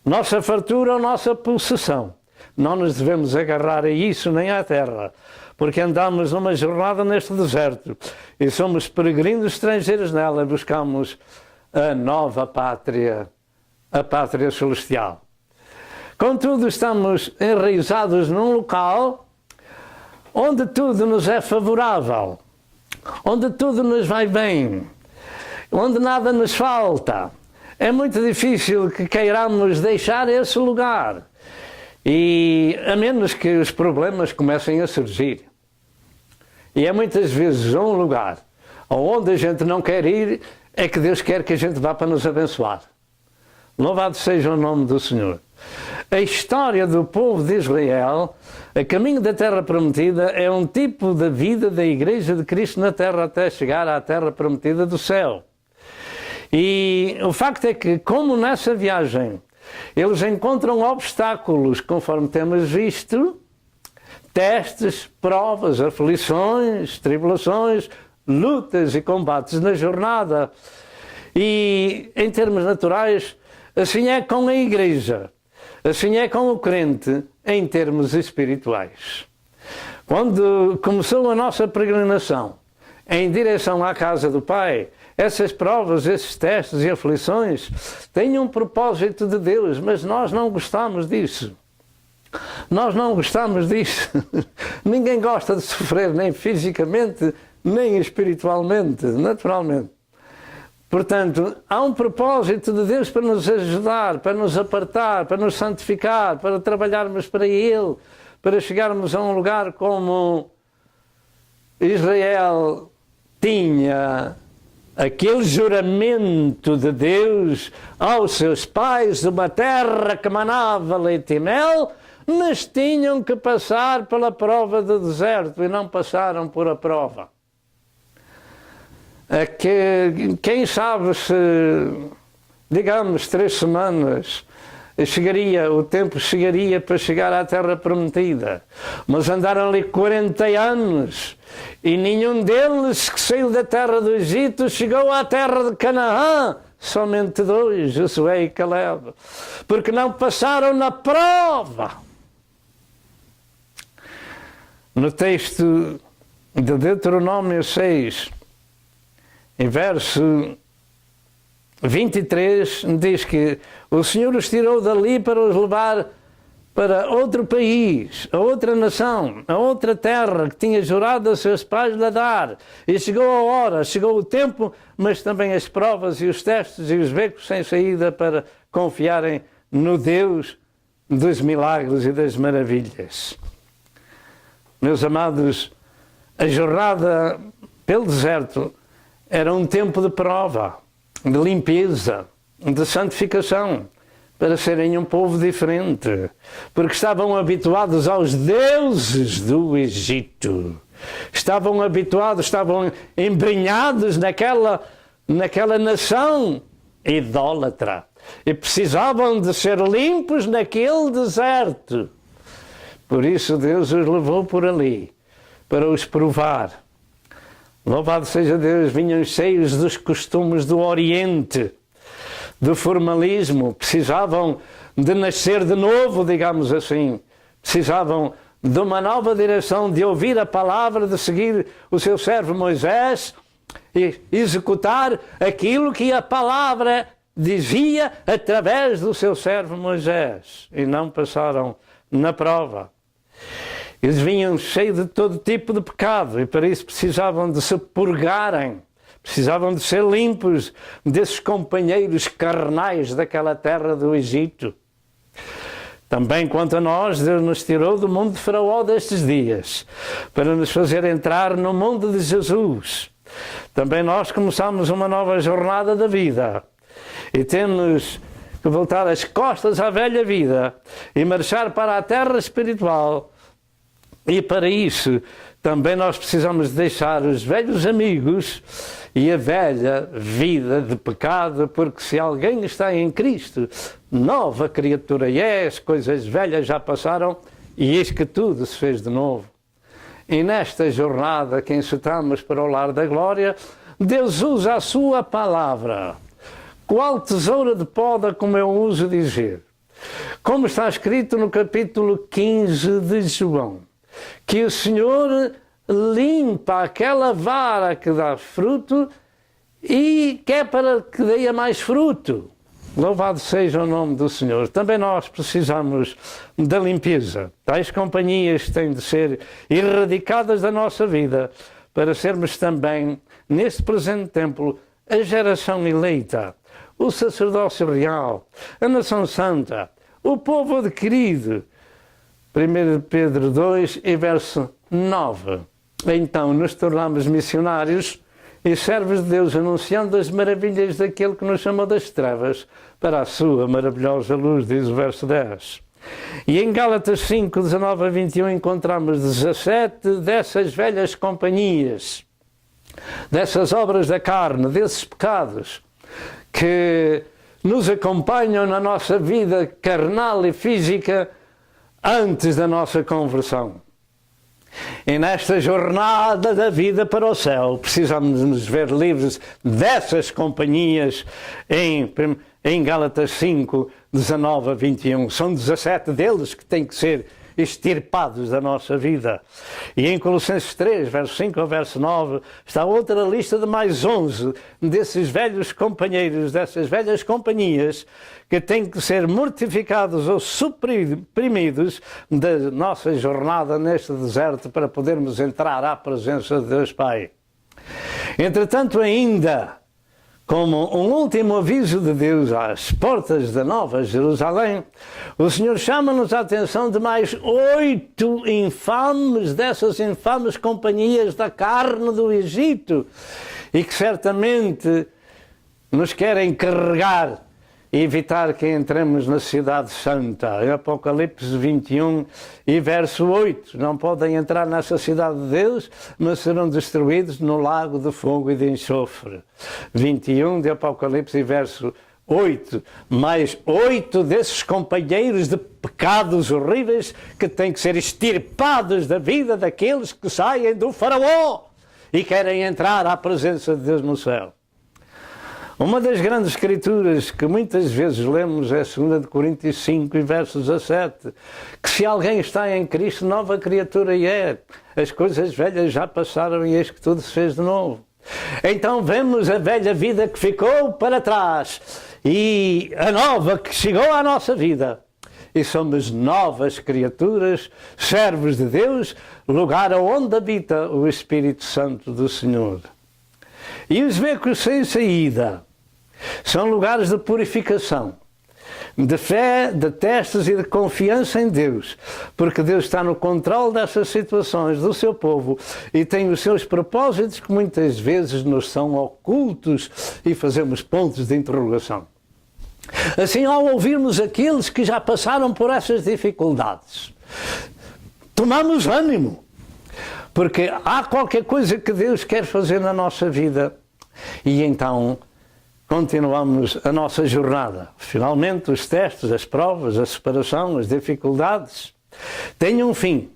nossa fartura ou nossa possessão, não nos devemos agarrar a isso nem à terra, porque andamos numa jornada neste deserto e somos peregrinos estrangeiros nela e buscamos a nova pátria, a pátria celestial. Contudo, estamos enraizados num local onde tudo nos é favorável, onde tudo nos vai bem, onde nada nos falta. É muito difícil que queiramos deixar esse lugar, e a menos que os problemas comecem a surgir. E é muitas vezes um lugar onde a gente não quer ir, é que Deus quer que a gente vá para nos abençoar. Louvado seja o nome do Senhor. A história do povo de Israel, a caminho da terra prometida, é um tipo de vida da Igreja de Cristo na terra até chegar à terra prometida do céu. E o facto é que, como nessa viagem, eles encontram obstáculos, conforme temos visto, testes, provas, aflições, tribulações, lutas e combates na jornada. E, em termos naturais, assim é com a Igreja. Assim é com o crente em termos espirituais. Quando começou a nossa peregrinação em direção à casa do Pai, essas provas, esses testes e aflições têm um propósito de Deus, mas nós não gostamos disso. Nós não gostamos disso. Ninguém gosta de sofrer, nem fisicamente, nem espiritualmente, naturalmente. Portanto, há um propósito de Deus para nos ajudar, para nos apartar, para nos santificar, para trabalharmos para Ele, para chegarmos a um lugar como Israel tinha aquele juramento de Deus aos seus pais de uma terra que manava leite e mel, mas tinham que passar pela prova do deserto e não passaram por a prova. Quem sabe se, digamos, 3 semanas, o tempo chegaria para chegar à terra prometida. Mas andaram ali 40 anos e nenhum deles que saiu da terra do Egito chegou à terra de Canaã. Somente 2, Josué e Caleb, porque não passaram na prova. No texto de Deuteronômio 6, em verso 23, diz que o Senhor os tirou dali para os levar para outro país, a outra nação, a outra terra que tinha jurado a seus pais lhe dar. E chegou a hora, chegou o tempo, mas também as provas e os testes e os becos sem saída para confiarem no Deus dos milagres e das maravilhas. Meus amados, a jornada pelo deserto era um tempo de prova, de limpeza, de santificação, para serem um povo diferente, porque estavam habituados aos deuses do Egito. Estavam habituados, estavam embrenhados naquela nação idólatra. E precisavam de ser limpos naquele deserto. Por isso Deus os levou por ali, para os provar. Louvado seja Deus, vinham cheios dos costumes do Oriente, do formalismo, precisavam de nascer de novo, digamos assim. Precisavam de uma nova direção, de ouvir a palavra, de seguir o seu servo Moisés e executar aquilo que a palavra dizia através do seu servo Moisés. E não passaram na prova. Eles vinham cheios de todo tipo de pecado e para isso precisavam de se purgarem. Precisavam de ser limpos desses companheiros carnais daquela terra do Egito. Também quanto a nós, Deus nos tirou do mundo de Faraó destes dias, para nos fazer entrar no mundo de Jesus. Também nós começamos uma nova jornada da vida e temos que voltar as costas à velha vida e marchar para a terra espiritual. E para isso também nós precisamos deixar os velhos amigos e a velha vida de pecado, porque se alguém está em Cristo, nova criatura é, as coisas velhas já passaram e eis que tudo se fez de novo. E nesta jornada que enceitamos para o lar da glória, Deus usa a sua palavra. Qual tesoura de poda, como eu uso dizer. Como está escrito no capítulo 15 de João, que o Senhor limpa aquela vara que dá fruto e quer para que dê mais fruto. Louvado seja o nome do Senhor. Também nós precisamos da limpeza. Tais companhias têm de ser erradicadas da nossa vida para sermos também, neste presente tempo, a geração eleita, o sacerdócio real, a nação santa, o povo adquirido. 1 Pedro 2 e verso 9. Então nos tornamos missionários e servos de Deus, anunciando as maravilhas daquele que nos chamou das trevas para a sua maravilhosa luz, diz o verso 10. E em Gálatas 5, 19 a 21 encontramos 17 dessas velhas companhias, dessas obras da carne, desses pecados que nos acompanham na nossa vida carnal e física antes da nossa conversão. E nesta jornada da vida para o céu, precisamos nos ver livres dessas companhias em Gálatas 5, 19 a 21. São 17 deles que têm que ser extirpados da nossa vida. E em Colossenses 3, verso 5 ao verso 9, está outra lista de mais 11 desses velhos companheiros, dessas velhas companhias, que têm que ser mortificados ou suprimidos da nossa jornada neste deserto para podermos entrar à presença de Deus Pai. Entretanto, ainda, como um último aviso de Deus às portas da Nova Jerusalém, o Senhor chama-nos a atenção de mais 8 infames dessas infames companhias da carne do Egito e que certamente nos querem carregar e evitar que entremos na cidade santa. Em Apocalipse 21 e verso 8, não podem entrar nessa cidade de Deus, mas serão destruídos no lago de fogo e de enxofre. 21 de Apocalipse e verso 8, mais 8 desses companheiros de pecados horríveis que têm que ser extirpados da vida daqueles que saem do Faraó e querem entrar à presença de Deus no céu. Uma das grandes escrituras que muitas vezes lemos é 2 Coríntios 5, verso 17, que se alguém está em Cristo, nova criatura é. As coisas velhas já passaram e eis que tudo se fez de novo. Então vemos a velha vida que ficou para trás e a nova que chegou à nossa vida. E somos novas criaturas, servos de Deus, lugar onde habita o Espírito Santo do Senhor. E os becos sem saída são lugares de purificação, de fé, de testes e de confiança em Deus, porque Deus está no controle dessas situações do seu povo e tem os seus propósitos que muitas vezes nos são ocultos e fazemos pontos de interrogação. Assim, ao ouvirmos aqueles que já passaram por essas dificuldades, tomamos ânimo, porque há qualquer coisa que Deus quer fazer na nossa vida e então continuamos a nossa jornada. Finalmente, os testes, as provas, a separação, as dificuldades têm um fim.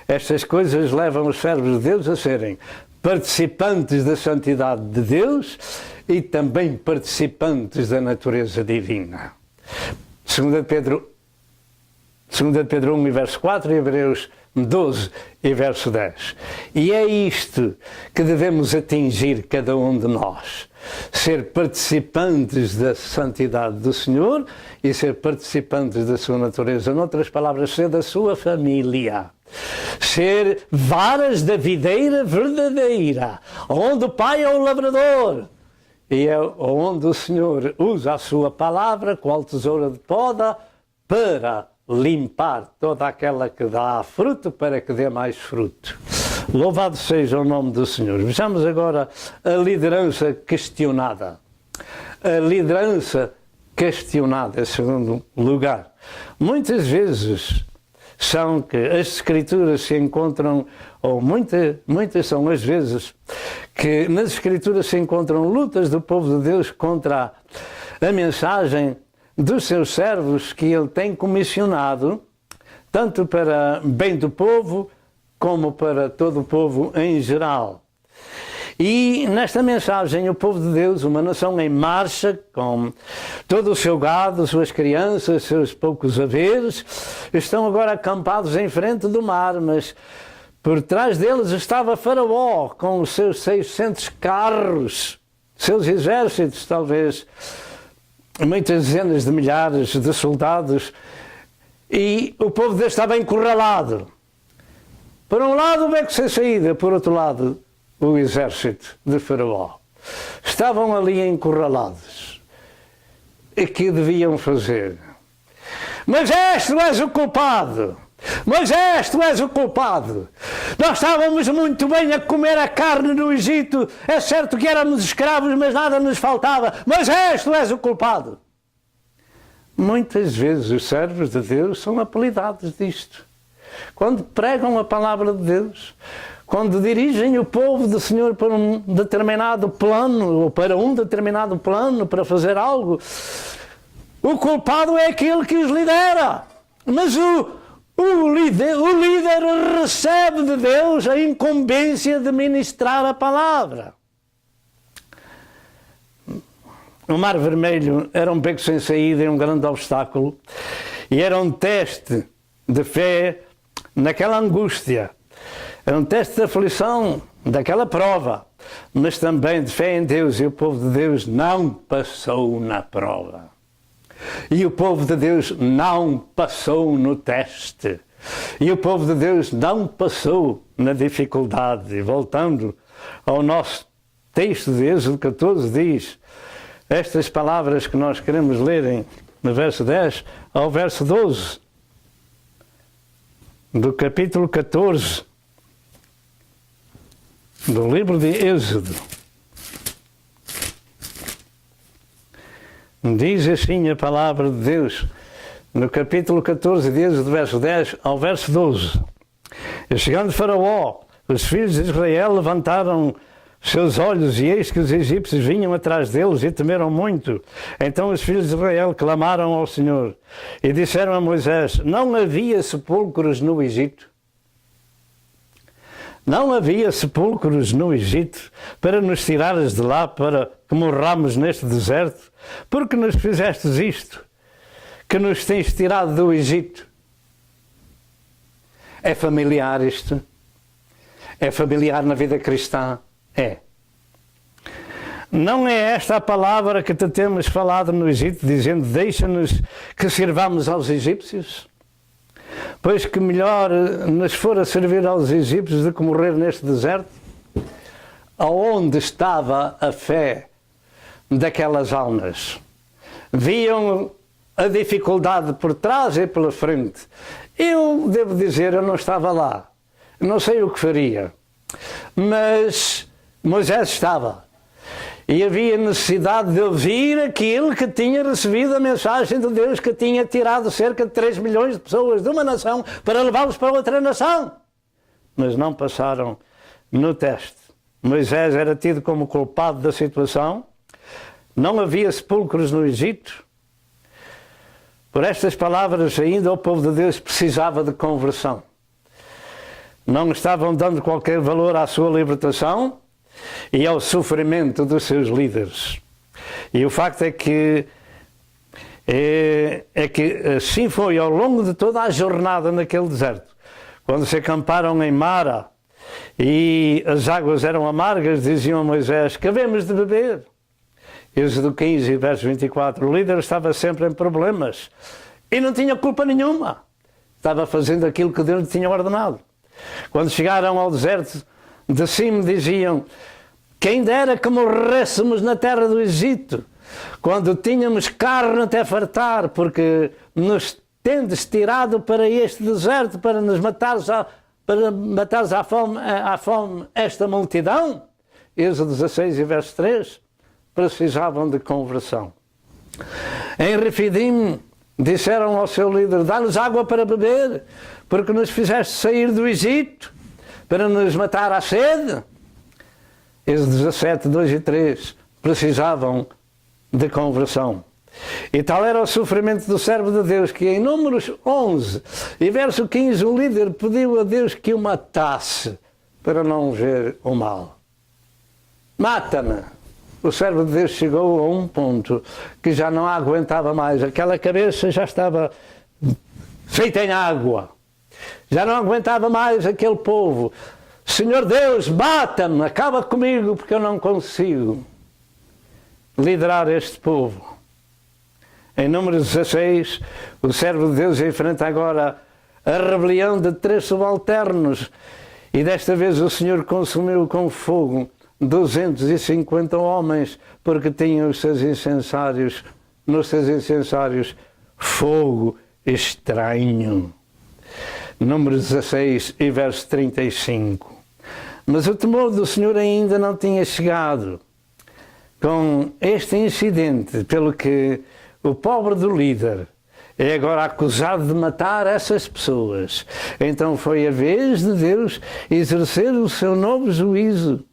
Estas coisas levam os servos de Deus a serem participantes da santidade de Deus e também participantes da natureza divina. 2 Pedro 1 e verso 4 e Hebreus 12 e verso 10. E é isto que devemos atingir cada um de nós. Ser participantes da santidade do Senhor e ser participantes da sua natureza. Noutras palavras, ser da sua família. Ser varas da videira verdadeira, onde o Pai é o lavrador. E é onde o Senhor usa a sua palavra, qual tesoura de poda, para limpar toda aquela que dá fruto, para que dê mais fruto. Louvado seja o nome do Senhor. Vejamos agora a liderança questionada. A liderança questionada, em segundo lugar. Muitas vezes são que as Escrituras se encontram, ou muitas são as vezes que nas Escrituras se encontram lutas do povo de Deus contra a mensagem dos seus servos que ele tem comissionado, tanto para bem do povo, como para todo o povo em geral. E nesta mensagem o povo de Deus, uma nação em marcha, com todo o seu gado, suas crianças, seus poucos haveres, estão agora acampados em frente do mar, mas por trás deles estava Faraó, com os seus 600 carros, seus exércitos, talvez muitas dezenas de milhares de soldados, e o povo de Deus estava encurralado. Por um lado o beco sem saída, por outro lado o exército de Faraó. Estavam ali encurralados. E que deviam fazer? Moisés, tu és o culpado! Moisés, tu és o culpado! Nós estávamos muito bem a comer a carne no Egito. É certo que éramos escravos, mas nada nos faltava. Moisés, tu és o culpado! Muitas vezes os servos de Deus são apelidados disto. Quando pregam a palavra de Deus, quando dirigem o povo do Senhor para um determinado plano, ou para um determinado plano, para fazer algo, o culpado é aquele que os lidera. Mas o líder recebe de Deus a incumbência de ministrar a palavra. O Mar Vermelho era um beco sem saída e um grande obstáculo, e era um teste de fé naquela angústia. Era um teste de aflição, daquela prova, mas também de fé em Deus, e o povo de Deus não passou na prova. E o povo de Deus não passou no teste. E o povo de Deus não passou na dificuldade. E voltando ao nosso texto de Êxodo 14, diz estas palavras que nós queremos ler no verso 10 ao verso 12 do capítulo 14 do livro de Êxodo. Diz assim a palavra de Deus, no capítulo 14 de Êxodo, verso 10 ao verso 12. E chegando Faraó, os filhos de Israel levantaram seus olhos, e eis que os egípcios vinham atrás deles e temeram muito. Então os filhos de Israel clamaram ao Senhor e disseram a Moisés: não havia sepulcros no Egito? Não havia sepulcros no Egito para nos tirares de lá, para que morramos neste deserto? Porque nos fizestes isto, que nos tens tirado do Egito? É familiar isto? É familiar na vida cristã? É. Não é esta a palavra que te temos falado no Egito, dizendo: deixa-nos que sirvamos aos egípcios? Pois que melhor nos fora servir aos egípcios do que morrer neste deserto? Aonde estava a fé daquelas almas? Viam a dificuldade por trás e pela frente. Eu devo dizer, eu não estava lá, não sei o que faria, mas Moisés estava. E havia necessidade de ouvir aquele que tinha recebido a mensagem de Deus, que tinha tirado cerca de 3 milhões de pessoas de uma nação para levá-los para outra nação. Mas não passaram no teste. Moisés era tido como culpado da situação. Não havia sepulcros no Egito. Por estas palavras, ainda o povo de Deus precisava de conversão. Não estavam dando qualquer valor à sua libertação e ao sofrimento dos seus líderes. E o facto é que assim foi ao longo de toda a jornada naquele deserto. Quando se acamparam em Mara e as águas eram amargas, diziam a Moisés: que havemos de beber? Êxodo 15, verso 24. O líder estava sempre em problemas e não tinha culpa nenhuma. Estava fazendo aquilo que Deus lhe tinha ordenado. Quando chegaram ao deserto de cima, diziam: quem dera que morrêssemos na terra do Egito, quando tínhamos carne até fartar, porque nos tendes tirado para este deserto para nos matares à fome esta multidão. Êxodo 16 e verso 3. Precisavam de conversão. Em Refidim disseram ao seu líder: dá-nos água para beber, porque nos fizeste sair do Egito para nos matar à sede. Êxodo 17, 2 e 3. Precisavam de conversão. E tal era o sofrimento do servo de Deus, que em Números 11 e verso 15 o líder pediu a Deus que o matasse para não ver o mal. Mata-me. O servo de Deus chegou a um ponto que já não aguentava mais. Aquela cabeça já estava feita em água. Já não aguentava mais aquele povo. Senhor Deus, mata-me, acaba comigo, porque eu não consigo liderar este povo. Em Números 16, o servo de Deus enfrenta agora a rebelião de 3 subalternos. E desta vez o Senhor consumiu com fogo 250 homens, porque tinham nos seus incensários fogo estranho. Números 16 e verso 35. Mas o temor do Senhor ainda não tinha chegado. Com este incidente, pelo que o pobre do líder é agora acusado de matar essas pessoas, então foi a vez de Deus exercer o seu novo juízo.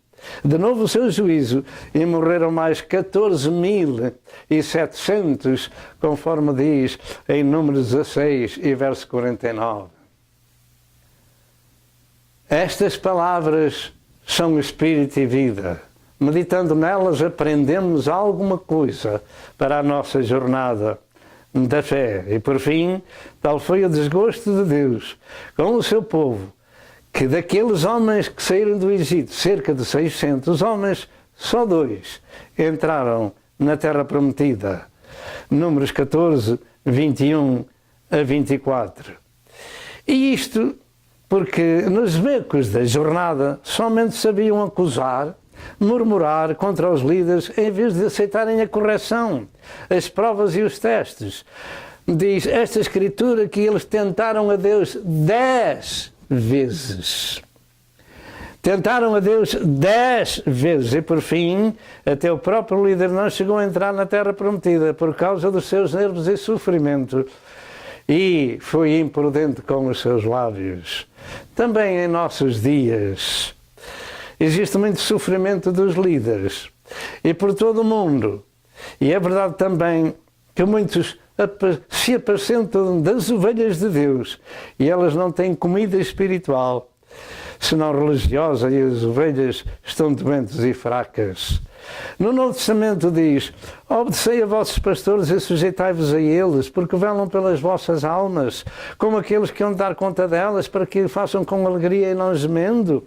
De novo o seu juízo, e morreram mais 14.700, conforme diz em Números 16 e verso 49. Estas palavras são espírito e vida. Meditando nelas, aprendemos alguma coisa para a nossa jornada da fé. E por fim, tal foi o desgosto de Deus com o seu povo, que daqueles homens que saíram do Egito, cerca de 600 homens, só 2 entraram na terra prometida. Números 14, 21 a 24. E isto porque nos becos da jornada somente sabiam acusar, murmurar contra os líderes, em vez de aceitarem a correção, as provas e os testes. Diz esta Escritura que eles tentaram a Deus 10 vezes. Tentaram a Deus 10 vezes e por fim até o próprio líder não chegou a entrar na terra prometida por causa dos seus nervos e sofrimento, e foi imprudente com os seus lábios. Também em nossos dias existe muito sofrimento dos líderes e por todo o mundo, e é verdade também que muitos se apacentam das ovelhas de Deus e elas não têm comida espiritual. senão religiosa, e as ovelhas estão doentes e fracas. No Novo Testamento diz: obedecei a vossos pastores e sujeitai-vos a eles, porque velam pelas vossas almas, como aqueles que hão de dar conta delas, para que o façam com alegria e não gemendo,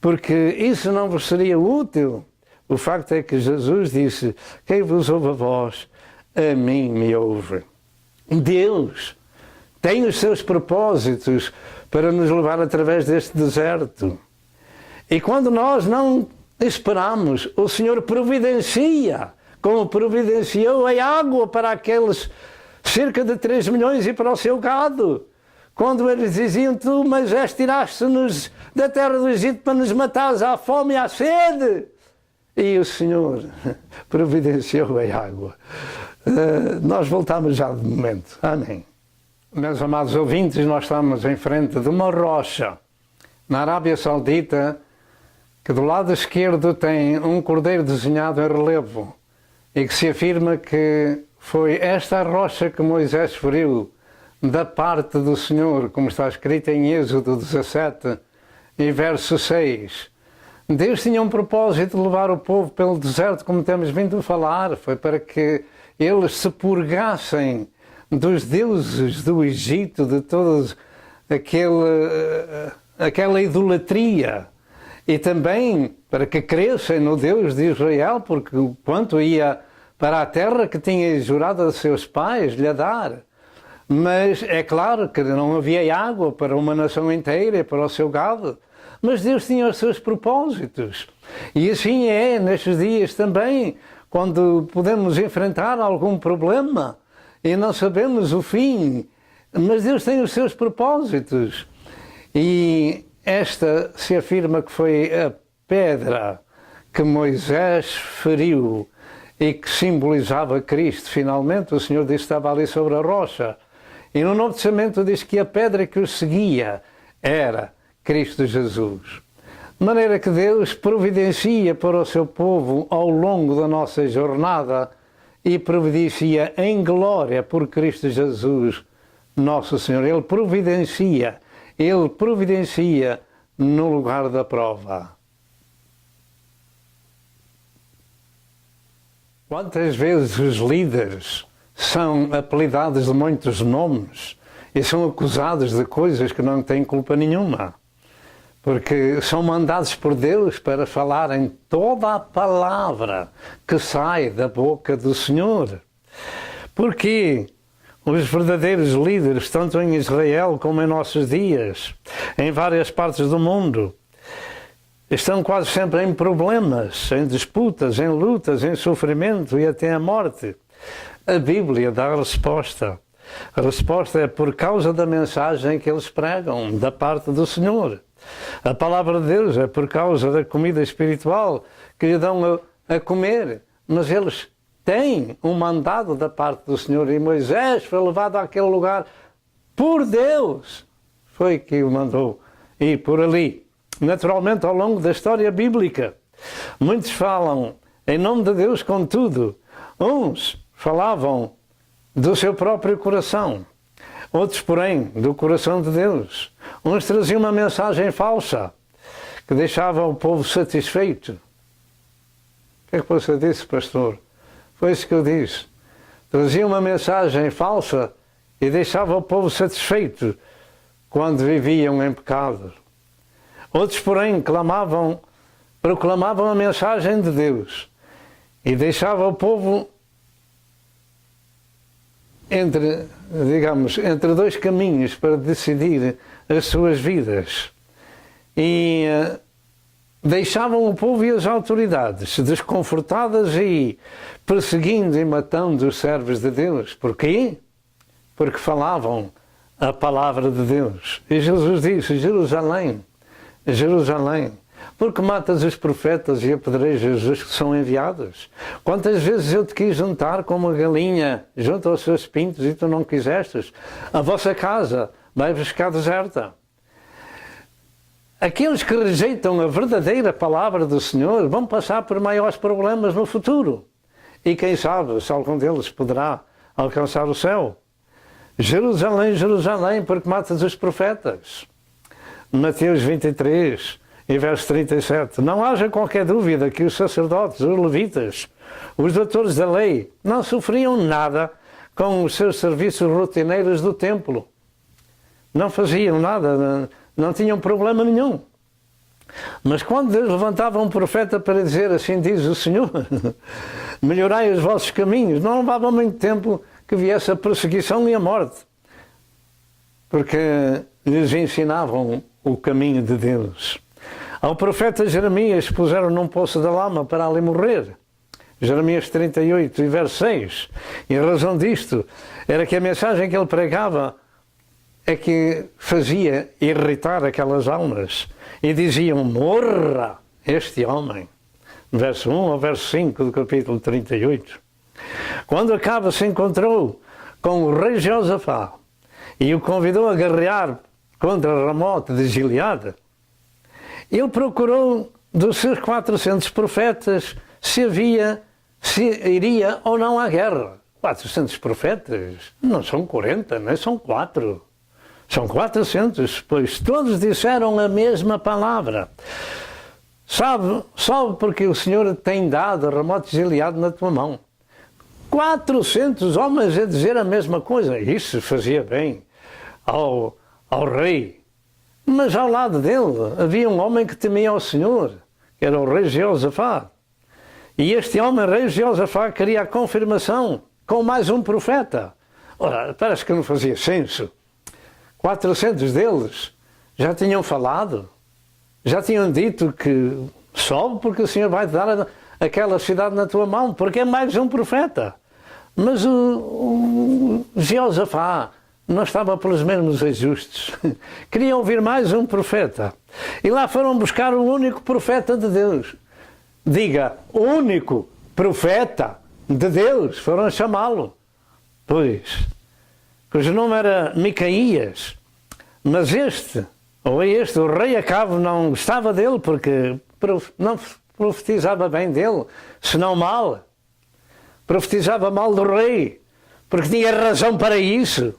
porque isso não vos seria útil. O facto é que Jesus disse: quem vos ouve a vós, a mim me ouve. Deus tem os seus propósitos para nos levar através deste deserto. E quando nós não esperamos, o Senhor providencia, como providenciou a água para aqueles cerca de 3 milhões e para o seu gado. Quando eles diziam: tu, Moisés, tiraste-nos da terra do Egito para nos matares à fome e à sede. E o Senhor providenciou a água. Nós voltamos já de momento. Amém. Meus amados ouvintes, nós estamos em frente de uma rocha na Arábia Saudita, que do lado esquerdo tem um cordeiro desenhado em relevo e que se afirma que foi esta rocha que Moisés feriu da parte do Senhor, como está escrito em Êxodo 17, e verso 6. Deus tinha um propósito de levar o povo pelo deserto, como temos vindo a falar, foi para que eles se purgassem dos deuses do Egito, de toda aquela idolatria, e também para que crescem no Deus de Israel, porque quanto ia para a terra que tinha jurado a seus pais lhe dar. Mas é claro que não havia água para uma nação inteira e para o seu gado. Mas Deus tinha os seus propósitos. E assim é nestes dias também, quando podemos enfrentar algum problema e não sabemos o fim. Mas Deus tem os seus propósitos. E esta se afirma que foi a pedra que Moisés feriu e que simbolizava Cristo. Finalmente o Senhor disse que estava ali sobre a rocha. E no Novo Testamento diz que a pedra que o seguia era Cristo Jesus. De maneira que Deus providencia para o seu povo ao longo da nossa jornada e providencia em glória por Cristo Jesus, nosso Senhor. Ele providencia no lugar da prova. Quantas vezes os líderes são apelidados de muitos nomes e são acusados de coisas que não têm culpa nenhuma, porque são mandados por Deus para falarem toda a palavra que sai da boca do Senhor. Porque os verdadeiros líderes, tanto em Israel como em nossos dias, em várias partes do mundo, estão quase sempre em problemas, em disputas, em lutas, em sofrimento e até a morte. A Bíblia dá a resposta. A resposta é por causa da mensagem que eles pregam da parte do Senhor. A palavra de Deus é por causa da comida espiritual que lhe dão a comer. Mas eles têm um mandado da parte do Senhor, e Moisés foi levado àquele lugar por Deus. Foi que o mandou ir por ali. Naturalmente, ao longo da história bíblica, muitos falam em nome de Deus com tudo. Uns falavam do seu próprio coração, outros, porém, do coração de Deus. Uns traziam uma mensagem falsa que deixava o povo satisfeito. O que é que você disse, pastor? Foi isso que eu disse. Trazia uma mensagem falsa e deixava o povo satisfeito quando viviam em pecado. Outros, porém, proclamavam a mensagem de Deus e deixava o povo entre dois caminhos para decidir as suas vidas. E deixavam o povo e as autoridades desconfortadas e perseguindo e matando os servos de Deus. Porquê? Porque falavam a palavra de Deus. E Jesus disse: Jerusalém, Jerusalém, porque matas os profetas e apedrejas os que são enviados? Quantas vezes eu te quis juntar como uma galinha junto aos seus pintos e tu não quisestes? A vossa casa vai ficar deserta. Aqueles que rejeitam a verdadeira palavra do Senhor vão passar por maiores problemas no futuro. E quem sabe se algum deles poderá alcançar o céu. Jerusalém, Jerusalém, porque matas os profetas. Mateus 23 e verso 37. Não haja qualquer dúvida que os sacerdotes, os levitas, os doutores da lei, não sofriam nada com os seus serviços rotineiros do templo. Não faziam nada, não tinham problema nenhum. Mas quando Deus levantava um profeta para dizer, assim diz o Senhor, melhorai os vossos caminhos, não levava muito tempo que viesse a perseguição e a morte, porque lhes ensinavam o caminho de Deus. Ao profeta Jeremias puseram num poço da lama para ali morrer. Jeremias 38 e verso 6. E a razão disto era que a mensagem que ele pregava é que fazia irritar aquelas almas. E diziam, morra este homem. Verso 1 ao verso 5 do capítulo 38. Quando Acabe se encontrou com o rei Josafá e o convidou a guerrear contra Ramote de Gileade, ele procurou dos seus 400 profetas se iria ou não à guerra. 400 profetas? Não são 40, nem são 4. São 400, pois todos disseram a mesma palavra. Sabe porque o Senhor tem dado Ramote de Gileade na tua mão. 400 homens a dizer a mesma coisa. Isso fazia bem ao rei. Mas ao lado dele havia um homem que temia ao Senhor, que era o rei Jeosafá. E este homem, rei Jeosafá, queria a confirmação com mais um profeta. Ora, parece que não fazia senso. 400 deles já tinham falado, já tinham dito que sobe porque o Senhor vai dar aquela cidade na tua mão, porque é mais um profeta. Mas o Jeosafá não estava pelos mesmos ajustes. Queria ouvir mais um profeta. E lá foram buscar o único profeta de Deus. Diga, o único profeta de Deus. Foram chamá-lo. Pois, cujo nome era Micaías. Mas o rei Acabe não gostava dele porque não profetizava bem dele, senão mal. Profetizava mal do rei, porque tinha razão para isso.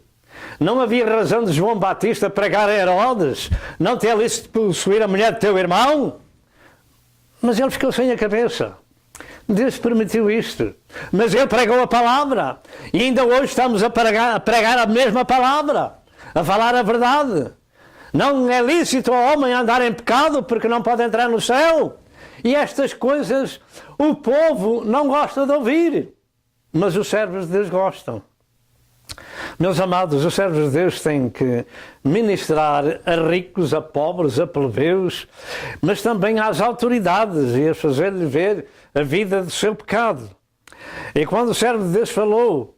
Não havia razão de João Batista pregar a Herodes, não ter lícito de possuir a mulher do teu irmão. Mas ele ficou sem a cabeça. Deus permitiu isto. Mas ele pregou a palavra. E ainda hoje estamos a pregar a mesma palavra. A falar a verdade. Não é lícito ao homem andar em pecado porque não pode entrar no céu. E estas coisas o povo não gosta de ouvir. Mas os servos de Deus gostam. Meus amados, os servos de Deus têm que ministrar a ricos, a pobres, a plebeus, mas também às autoridades e a fazer-lhe ver a vida do seu pecado. E quando o servo de Deus falou,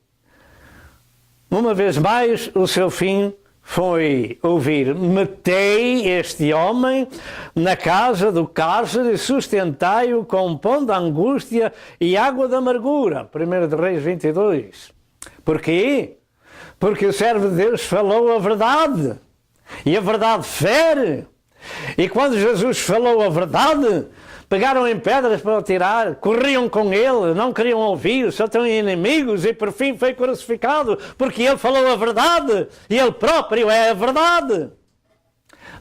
uma vez mais, o seu fim foi ouvir: metei este homem na casa do cárcere e sustentai-o com pão da angústia e água da amargura. 1 Reis 22. Porquê? Porque o servo de Deus falou a verdade. E a verdade fere. E quando Jesus falou a verdade, pegaram em pedras para o tirar, corriam com ele, não queriam ouvir, só tinham inimigos e por fim foi crucificado, porque ele falou a verdade e ele próprio é a verdade.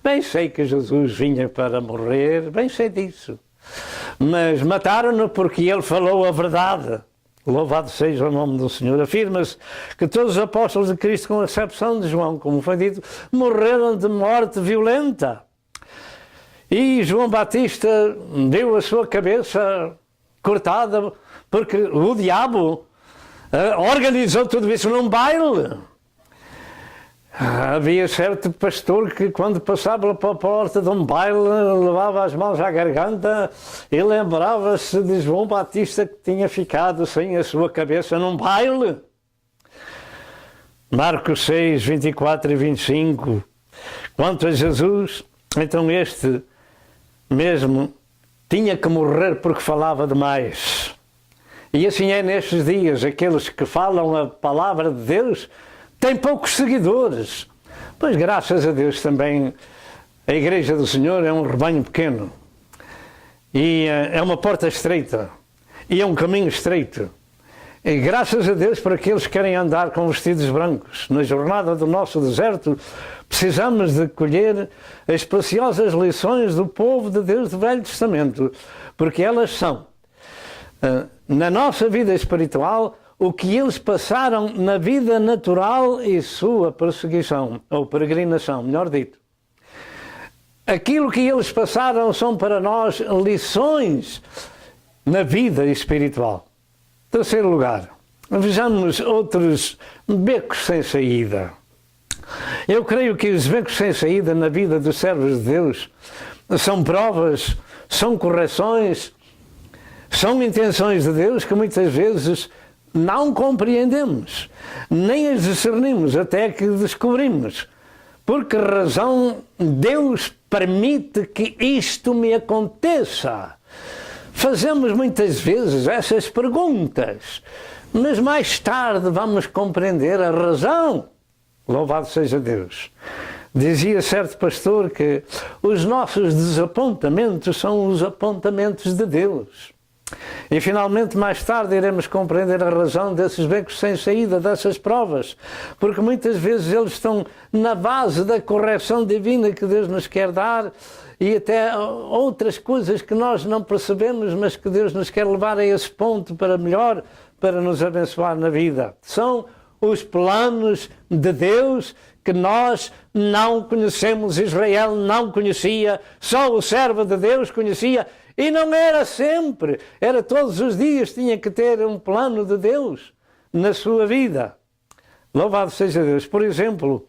Bem sei que Jesus vinha para morrer, bem sei disso. Mas mataram-no porque ele falou a verdade. Louvado seja o nome do Senhor. Afirma-se que todos os apóstolos de Cristo, com exceção de João, como foi dito, morreram de morte violenta. E João Batista deu a sua cabeça cortada porque o diabo organizou tudo isso num baile. Havia certo pastor que quando passava pela porta de um baile levava as mãos à garganta e lembrava-se de João Batista que tinha ficado sem a sua cabeça num baile. Marcos 6, 24 e 25. Quanto a Jesus, então este mesmo tinha que morrer porque falava demais. E assim é nestes dias, aqueles que falam a palavra de Deus têm poucos seguidores. Pois graças a Deus também a Igreja do Senhor é um rebanho pequeno. E é uma porta estreita. E é um caminho estreito. E graças a Deus por aqueles que querem andar com vestidos brancos. Na jornada do nosso deserto, precisamos de colher as preciosas lições do povo de Deus do Velho Testamento, porque elas são, na nossa vida espiritual, o que eles passaram na vida natural e sua perseguição, ou peregrinação, melhor dito. Aquilo que eles passaram são para nós lições na vida espiritual. Terceiro lugar, vejamos outros becos sem saída. Eu creio que os becos sem saída na vida dos servos de Deus são provas, são correções, são intenções de Deus que muitas vezes não compreendemos, nem as discernimos até que descobrimos. Por que razão Deus permite que isto me aconteça? Fazemos muitas vezes essas perguntas, mas mais tarde vamos compreender a razão. Louvado seja Deus. Dizia certo pastor que os nossos desapontamentos são os apontamentos de Deus. E finalmente mais tarde iremos compreender a razão desses becos sem saída, dessas provas, porque muitas vezes eles estão na base da correção divina que Deus nos quer dar e até outras coisas que nós não percebemos, mas que Deus nos quer levar a esse ponto para melhor, para nos abençoar na vida. São os planos de Deus que nós não conhecemos, Israel não conhecia, só o servo de Deus conhecia. E não era sempre, era todos os dias, tinha que ter um plano de Deus na sua vida. Louvado seja Deus. Por exemplo,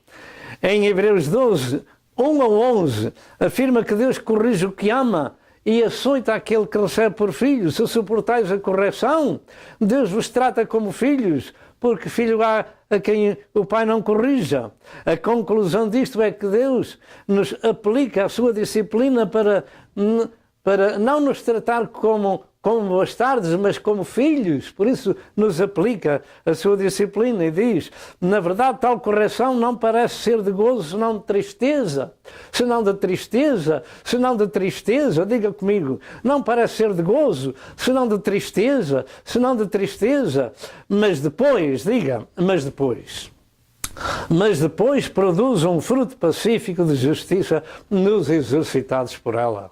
em Hebreus 12, 1 a 11, afirma que Deus corrige o que ama e açoita aquele que recebe por filhos. Se suportais a correção, Deus vos trata como filhos, porque filho há a quem o Pai não corrija. A conclusão disto é que Deus nos aplica a sua disciplina para não nos tratar como bastardos, mas como filhos. Por isso nos aplica a sua disciplina e diz, na verdade, tal correção não parece ser de gozo, senão de tristeza. Senão de tristeza, senão de tristeza, diga comigo, não parece ser de gozo, senão de tristeza, senão de tristeza. Mas depois, diga, mas depois produz um fruto pacífico de justiça nos exercitados por ela.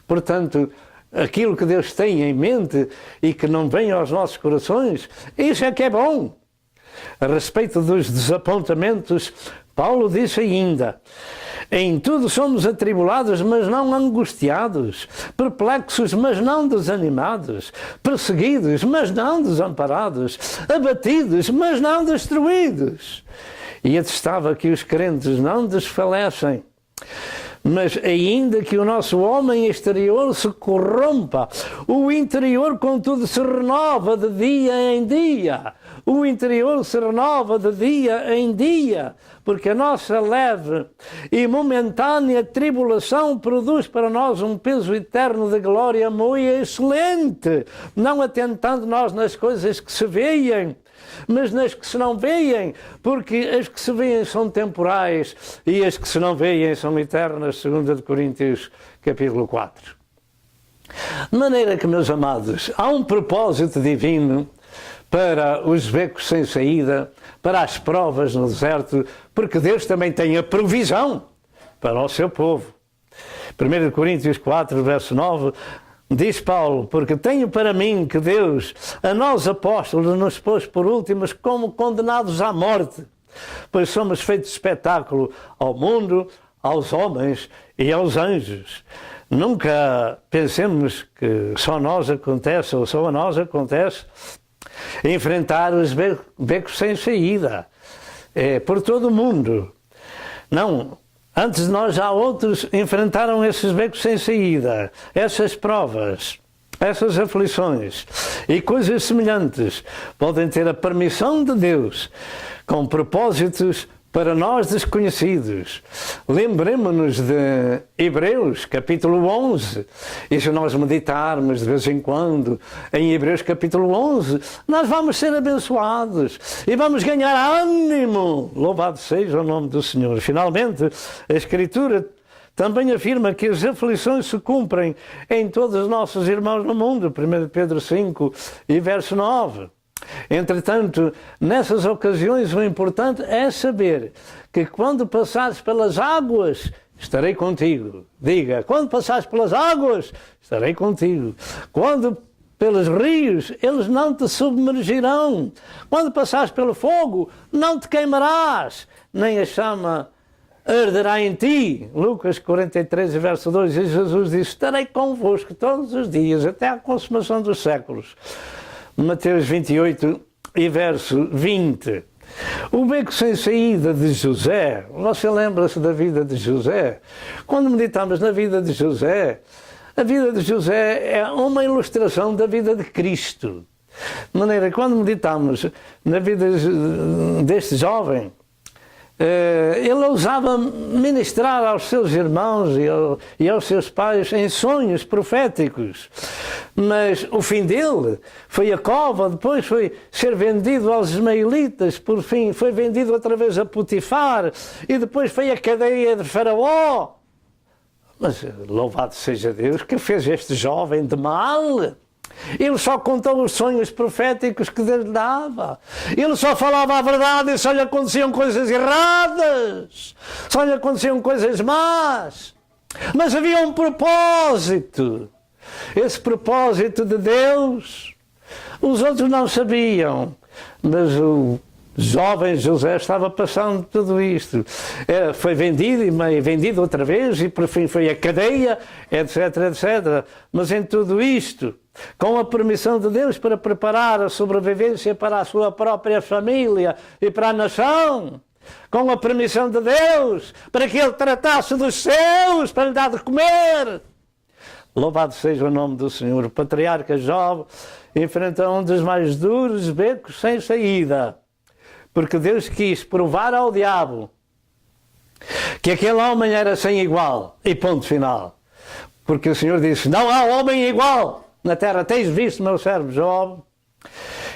Portanto, aquilo que Deus tem em mente e que não vem aos nossos corações, isso é que é bom. A respeito dos desapontamentos, Paulo disse ainda, em tudo somos atribulados, mas não angustiados, perplexos, mas não desanimados, perseguidos, mas não desamparados, abatidos, mas não destruídos. E atestava que os crentes não desfalecem, mas ainda que o nosso homem exterior se corrompa, o interior, contudo, se renova de dia em dia. O interior se renova de dia em dia, porque a nossa leve e momentânea tribulação produz para nós um peso eterno de glória muito excelente, não atentando nós nas coisas que se veem, mas nas que se não veem, porque as que se veem são temporais e as que se não veem são eternas, 2 Coríntios capítulo 4. De maneira que, meus amados, há um propósito divino para os becos sem saída, para as provas no deserto, porque Deus também tem a provisão para o seu povo. 1 Coríntios 4, verso 9, diz Paulo, porque tenho para mim que Deus, a nós apóstolos, nos pôs por últimos como condenados à morte, pois somos feitos espetáculo ao mundo, aos homens e aos anjos. Nunca pensemos que só nós acontece, ou só a nós acontece, enfrentar os becos sem saída. É por todo o mundo. Não, antes de nós já outros enfrentaram esses becos sem saída, essas provas, essas aflições e coisas semelhantes. Podem ter a permissão de Deus com propósitos para nós desconhecidos. Lembremos-nos de Hebreus, capítulo 11. E se nós meditarmos de vez em quando em Hebreus, capítulo 11, nós vamos ser abençoados e vamos ganhar ânimo. Louvado seja o nome do Senhor. Finalmente, a Escritura também afirma que as aflições se cumprem em todos os nossos irmãos no mundo. 1 Pedro 5 e verso 9. Entretanto, nessas ocasiões, o importante é saber que quando passares pelas águas, estarei contigo. Diga, quando passares pelas águas, estarei contigo. Quando pelos rios, eles não te submergirão. Quando passares pelo fogo, não te queimarás, nem a chama arderá em ti. Lucas 43, verso 2, e Jesus diz, estarei convosco todos os dias, até à consumação dos séculos. Mateus 28 e verso 20. O beco sem saída de José, você lembra-se da vida de José? Quando meditamos na vida de José, a vida de José é uma ilustração da vida de Cristo. De maneira que quando meditamos na vida deste jovem, ele ousava ministrar aos seus irmãos e aos seus pais em sonhos proféticos. Mas o fim dele foi a cova, depois foi ser vendido aos ismaelitas, por fim foi vendido outra vez a Potifar e depois foi a cadeia de Faraó. Mas louvado seja Deus que fez este jovem de mal. Ele só contou os sonhos proféticos que Deus lhe dava. Ele só falava a verdade e só lhe aconteciam coisas erradas. Só lhe aconteciam coisas más. Mas havia um propósito. Esse propósito de Deus, os outros não sabiam. Mas o jovem José estava passando tudo isto. Foi vendido e vendido outra vez e por fim foi a cadeia, etc, etc. Mas em tudo isto, com a permissão de Deus para preparar a sobrevivência para a sua própria família e para a nação, com a permissão de Deus para que ele tratasse dos seus, para lhe dar de comer. Louvado seja o nome do Senhor. O patriarca Jó enfrenta um dos mais duros becos sem saída, porque Deus quis provar ao diabo que aquele homem era sem igual, e ponto final. Porque o Senhor disse, não há homem igual na terra, tens visto meu servo Jó?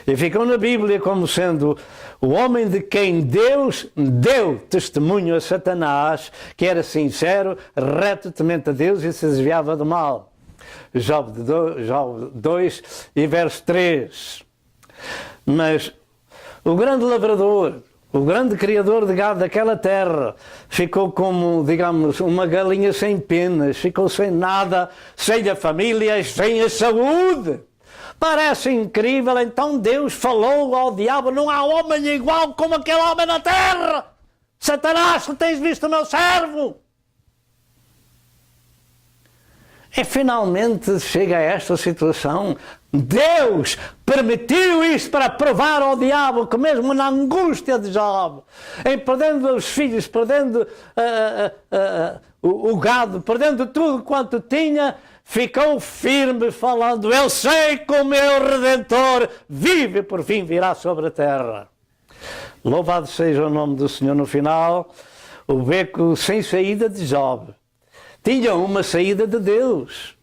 E ficou na Bíblia como sendo o homem de quem Deus deu testemunho a Satanás, que era sincero, reto, temente a Deus e se desviava do mal. Jó 2 e verso 3. Mas o grande lavrador, o grande criador de gado daquela terra, ficou como, digamos, uma galinha sem penas, ficou sem nada, sem a família, sem a saúde. Parece incrível, então Deus falou ao diabo, não há homem igual como aquele homem na terra. Satanás, tu tens visto o meu servo? E finalmente chega a esta situação. Deus permitiu isto para provar ao diabo que mesmo na angústia de Jó, em perdendo os filhos, perdendo o gado, perdendo tudo quanto tinha, ficou firme falando, eu sei que o meu Redentor vive e por fim virá sobre a terra. Louvado seja o nome do Senhor. No final, o beco sem saída de Jó tinha uma saída de Deus.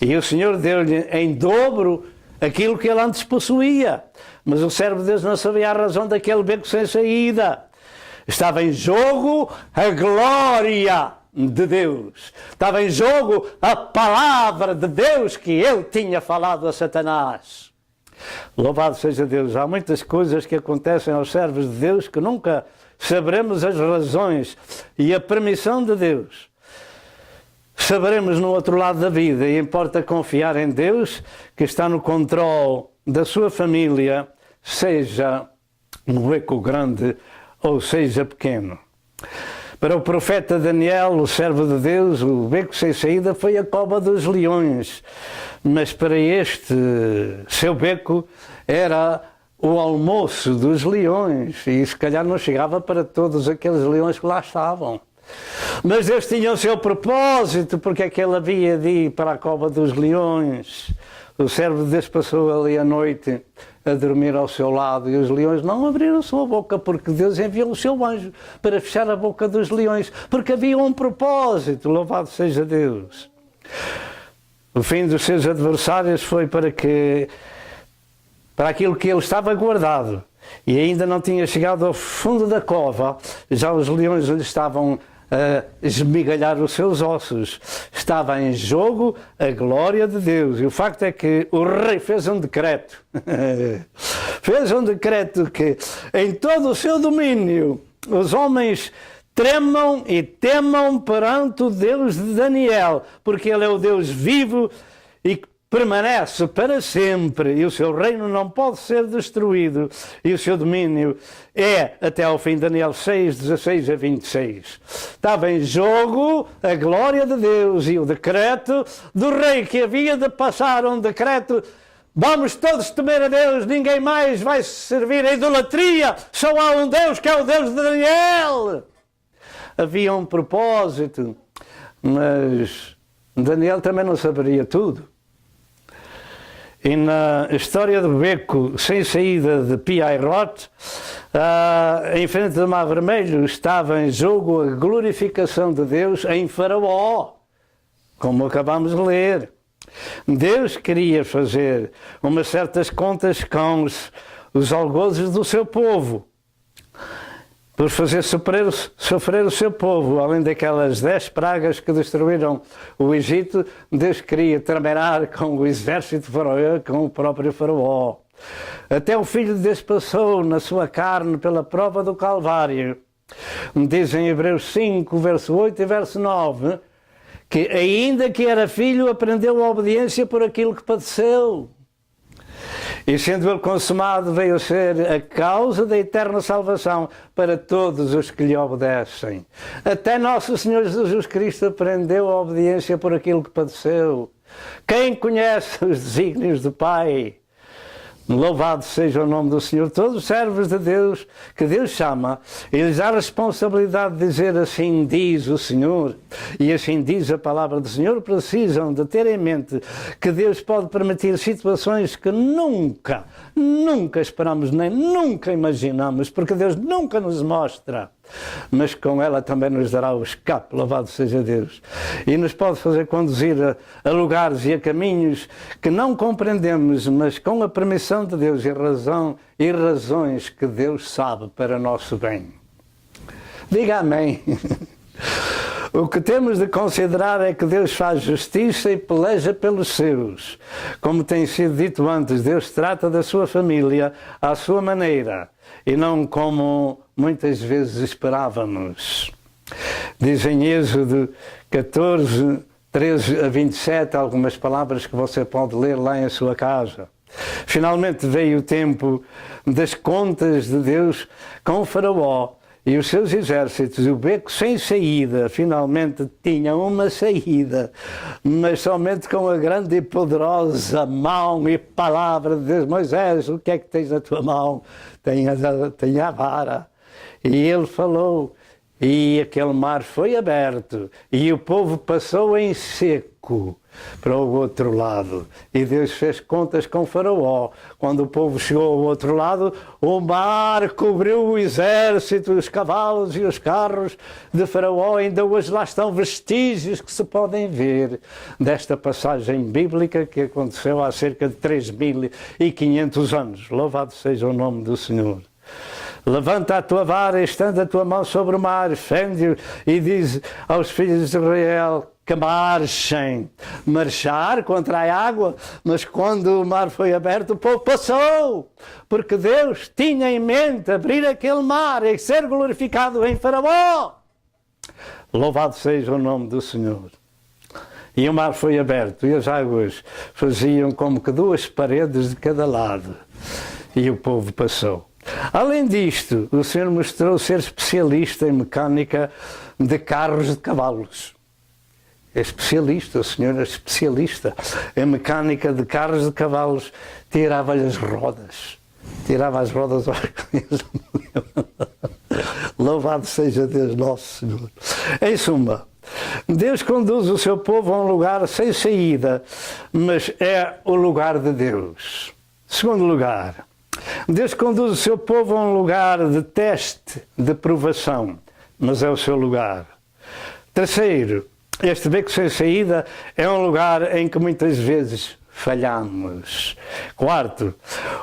E o Senhor deu-lhe em dobro aquilo que ele antes possuía. Mas o servo de Deus não sabia a razão daquele beco sem saída. Estava em jogo a glória de Deus. Estava em jogo a palavra de Deus que ele tinha falado a Satanás. Louvado seja Deus. Há muitas coisas que acontecem aos servos de Deus que nunca saberemos as razões e a permissão de Deus. Saberemos no outro lado da vida, e importa confiar em Deus que está no controle da sua família, seja um beco grande ou seja pequeno. Para o profeta Daniel, o servo de Deus, o beco sem saída foi a cova dos leões, mas para este seu beco era o almoço dos leões, e se calhar não chegava para todos aqueles leões que lá estavam. Mas Deus tinha o seu propósito, porque é que ele havia de ir para a cova dos leões. O servo de Deus passou ali a noite a dormir ao seu lado e os leões não abriram a sua boca, porque Deus enviou o seu anjo para fechar a boca dos leões, porque havia um propósito. Louvado seja Deus. O fim dos seus adversários foi para aquilo que ele estava guardado e ainda não tinha chegado ao fundo da cova, já os leões lhe estavam a esmigalhar os seus ossos. Estava em jogo a glória de Deus. E o facto é que o rei fez um decreto. Fez um decreto que em todo o seu domínio os homens tremam e temam perante o Deus de Daniel, porque ele é o Deus vivo e que permanece para sempre, e o seu reino não pode ser destruído, e o seu domínio é até ao fim. Daniel 6, 16 a 26. Estava em jogo a glória de Deus e o decreto do rei, que havia de passar um decreto: vamos todos temer a Deus, ninguém mais vai servir a idolatria, só há um Deus, que é o Deus de Daniel. Havia um propósito, mas Daniel também não saberia tudo. E na história do beco sem saída de Pi-Hahirote, em frente do Mar Vermelho, estava em jogo a glorificação de Deus em Faraó, como acabamos de ler. Deus queria fazer umas certas contas com os algozes do seu povo, por fazer sofrer o seu povo. Além daquelas 10 pragas que destruíram o Egito, Deus queria terminar com o exército de Faraó, com o próprio Faraó. Até o Filho de Deus passou na sua carne pela prova do Calvário. Diz em Hebreus 5, verso 8 e verso 9, que ainda que era filho, aprendeu a obediência por aquilo que padeceu. E sendo ele consumado, veio a ser a causa da eterna salvação para todos os que lhe obedecem. Até nosso Senhor Jesus Cristo aprendeu a obediência por aquilo que padeceu. Quem conhece os desígnios do Pai? Louvado seja o nome do Senhor. Todos os servos de Deus que Deus chama, eles há a responsabilidade de dizer: assim diz o Senhor, e assim diz a palavra do Senhor. Precisam de ter em mente que Deus pode permitir situações que nunca esperamos, nem nunca imaginamos, porque Deus nunca nos mostra, mas com ela também nos dará o escape. Louvado seja Deus. E nos pode fazer conduzir a lugares e a caminhos que não compreendemos, mas com a permissão de Deus e razões que Deus sabe para nosso bem. Diga amém. O que temos de considerar é que Deus faz justiça e peleja pelos seus. Como tem sido dito antes, Deus trata da sua família à sua maneira e não como muitas vezes esperávamos. Diz em Êxodo 14, 13 a 27, algumas palavras que você pode ler lá em sua casa. Finalmente veio o tempo das contas de Deus com o Faraó e os seus exércitos. O beco sem saída finalmente tinha uma saída, mas somente com a grande e poderosa mão e palavra de Deus. Moisés, o que é que tens na tua mão? Tenho a vara. E ele falou, e aquele mar foi aberto, e o povo passou em seco para o outro lado. E Deus fez contas com Faraó. Quando o povo chegou ao outro lado, o mar cobriu o exército, os cavalos e os carros de Faraó. Ainda hoje lá estão vestígios que se podem ver desta passagem bíblica que aconteceu há cerca de 3.500 anos. Louvado seja o nome do Senhor. Levanta a tua vara e estende a tua mão sobre o mar, fende-o e diz aos filhos de Israel que marchem. Marchar contra a água, mas quando o mar foi aberto, o povo passou, porque Deus tinha em mente abrir aquele mar e ser glorificado em Faraó. Louvado seja o nome do Senhor. E o mar foi aberto e as águas faziam como que 2 paredes de cada lado, e o povo passou. Além disto, o Senhor mostrou ser especialista em mecânica de carros de cavalos. É especialista, o Senhor é especialista em mecânica de carros de cavalos. Tirava-lhe as rodas. Tirava as rodas aos cavalos. Louvado seja Deus nosso Senhor. Em suma, Deus conduz o seu povo a um lugar sem saída, mas é o lugar de Deus. Segundo lugar, Deus conduz o seu povo a um lugar de teste, de provação, mas é o seu lugar. Terceiro, este beco sem saída é um lugar em que muitas vezes falhamos. Quarto,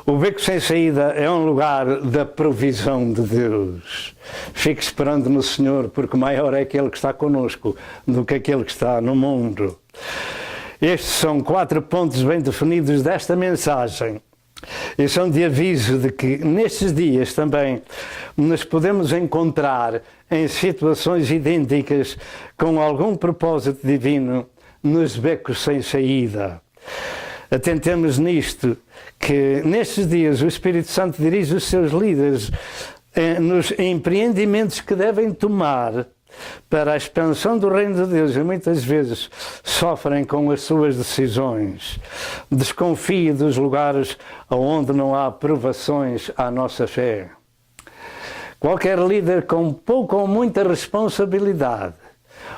o beco sem saída é um lugar da provisão de Deus. Fique esperando no Senhor, porque maior é aquele que está conosco do que aquele que está no mundo. Estes são 4 pontos bem definidos desta mensagem. E são de aviso de que nestes dias também nos podemos encontrar em situações idênticas com algum propósito divino nos becos sem saída. Atentemos nisto, que nestes dias o Espírito Santo dirige os seus líderes nos empreendimentos que devem tomar para a expansão do reino de Deus, e muitas vezes sofrem com as suas decisões. Desconfie dos lugares onde não há provações à nossa fé. Qualquer líder com pouca ou muita responsabilidade,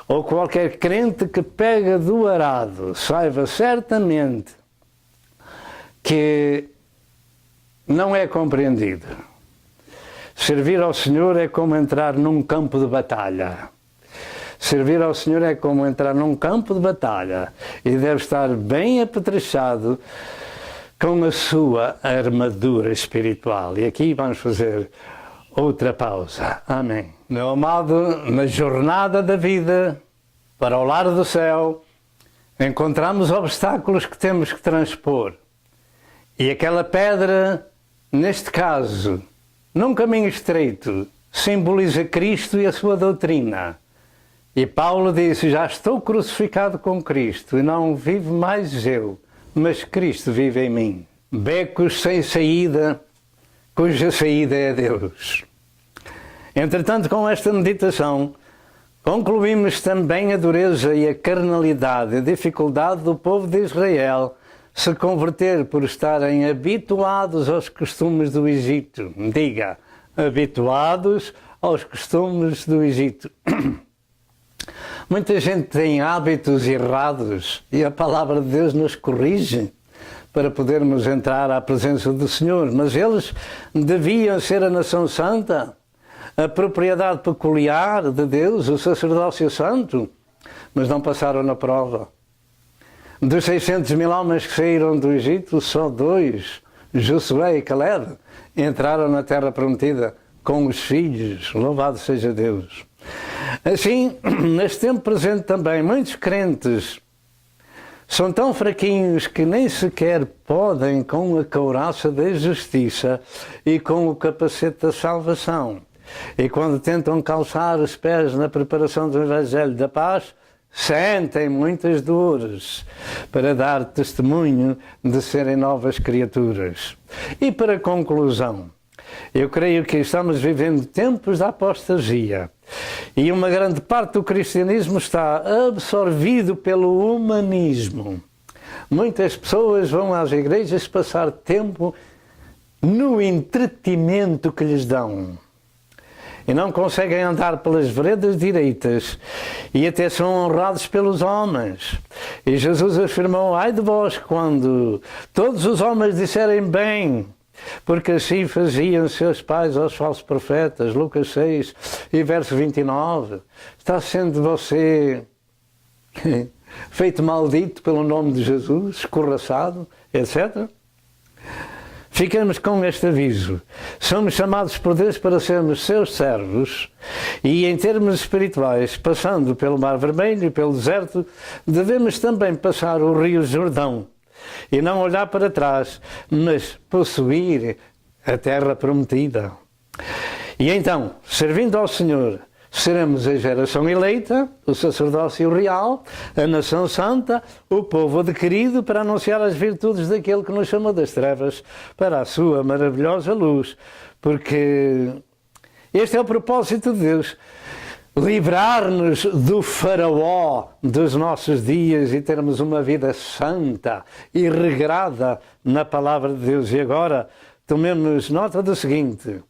ou qualquer crente que pega do arado, saiba certamente que não é compreendido. Servir ao Senhor é como entrar num campo de batalha. Servir ao Senhor é como entrar num campo de batalha e deve estar bem apetrechado com a sua armadura espiritual. E aqui vamos fazer outra pausa. Amém. Meu amado, na jornada da vida, para o lar do céu, encontramos obstáculos que temos que transpor. E aquela pedra, neste caso, num caminho estreito, simboliza Cristo e a sua doutrina. E Paulo disse: já estou crucificado com Cristo e não vivo mais eu, mas Cristo vive em mim. Becos sem saída, cuja saída é Deus. Entretanto, com esta meditação, concluímos também a dureza e a carnalidade, a dificuldade do povo de Israel se converter por estarem habituados aos costumes do Egito. Diga, habituados aos costumes do Egito. Muita gente tem hábitos errados e a palavra de Deus nos corrige para podermos entrar à presença do Senhor. Mas eles deviam ser a nação santa, a propriedade peculiar de Deus, o sacerdócio santo, mas não passaram na prova. Dos 600 mil homens que saíram do Egito, só 2, Josué e Caleb, entraram na terra prometida com os filhos. Louvado seja Deus. Assim, neste tempo presente também, muitos crentes são tão fraquinhos que nem sequer podem, com a couraça da justiça e com o capacete da salvação. E quando tentam calçar os pés na preparação do Evangelho da Paz, sentem muitas dores para dar testemunho de serem novas criaturas. E para conclusão, eu creio que estamos vivendo tempos de apostasia e uma grande parte do cristianismo está absorvido pelo humanismo. Muitas pessoas vão às igrejas passar tempo no entretenimento que lhes dão e não conseguem andar pelas veredas direitas e até são honrados pelos homens. E Jesus afirmou: ai de vós quando todos os homens disserem bem, porque assim faziam seus pais aos falsos profetas. Lucas 6 e verso 29. Está sendo você feito maldito pelo nome de Jesus, escorraçado, etc. Ficamos com este aviso. Somos chamados por Deus para sermos seus servos e, em termos espirituais, passando pelo Mar Vermelho e pelo deserto, devemos também passar o Rio Jordão e não olhar para trás, mas possuir a terra prometida. E então, servindo ao Senhor, seremos a geração eleita, o sacerdócio real, a nação santa, o povo adquirido para anunciar as virtudes daquele que nos chamou das trevas para a sua maravilhosa luz. Porque este é o propósito de Deus, livrar-nos do faraó dos nossos dias e termos uma vida santa e regrada na palavra de Deus. E agora, tomemos nota do seguinte.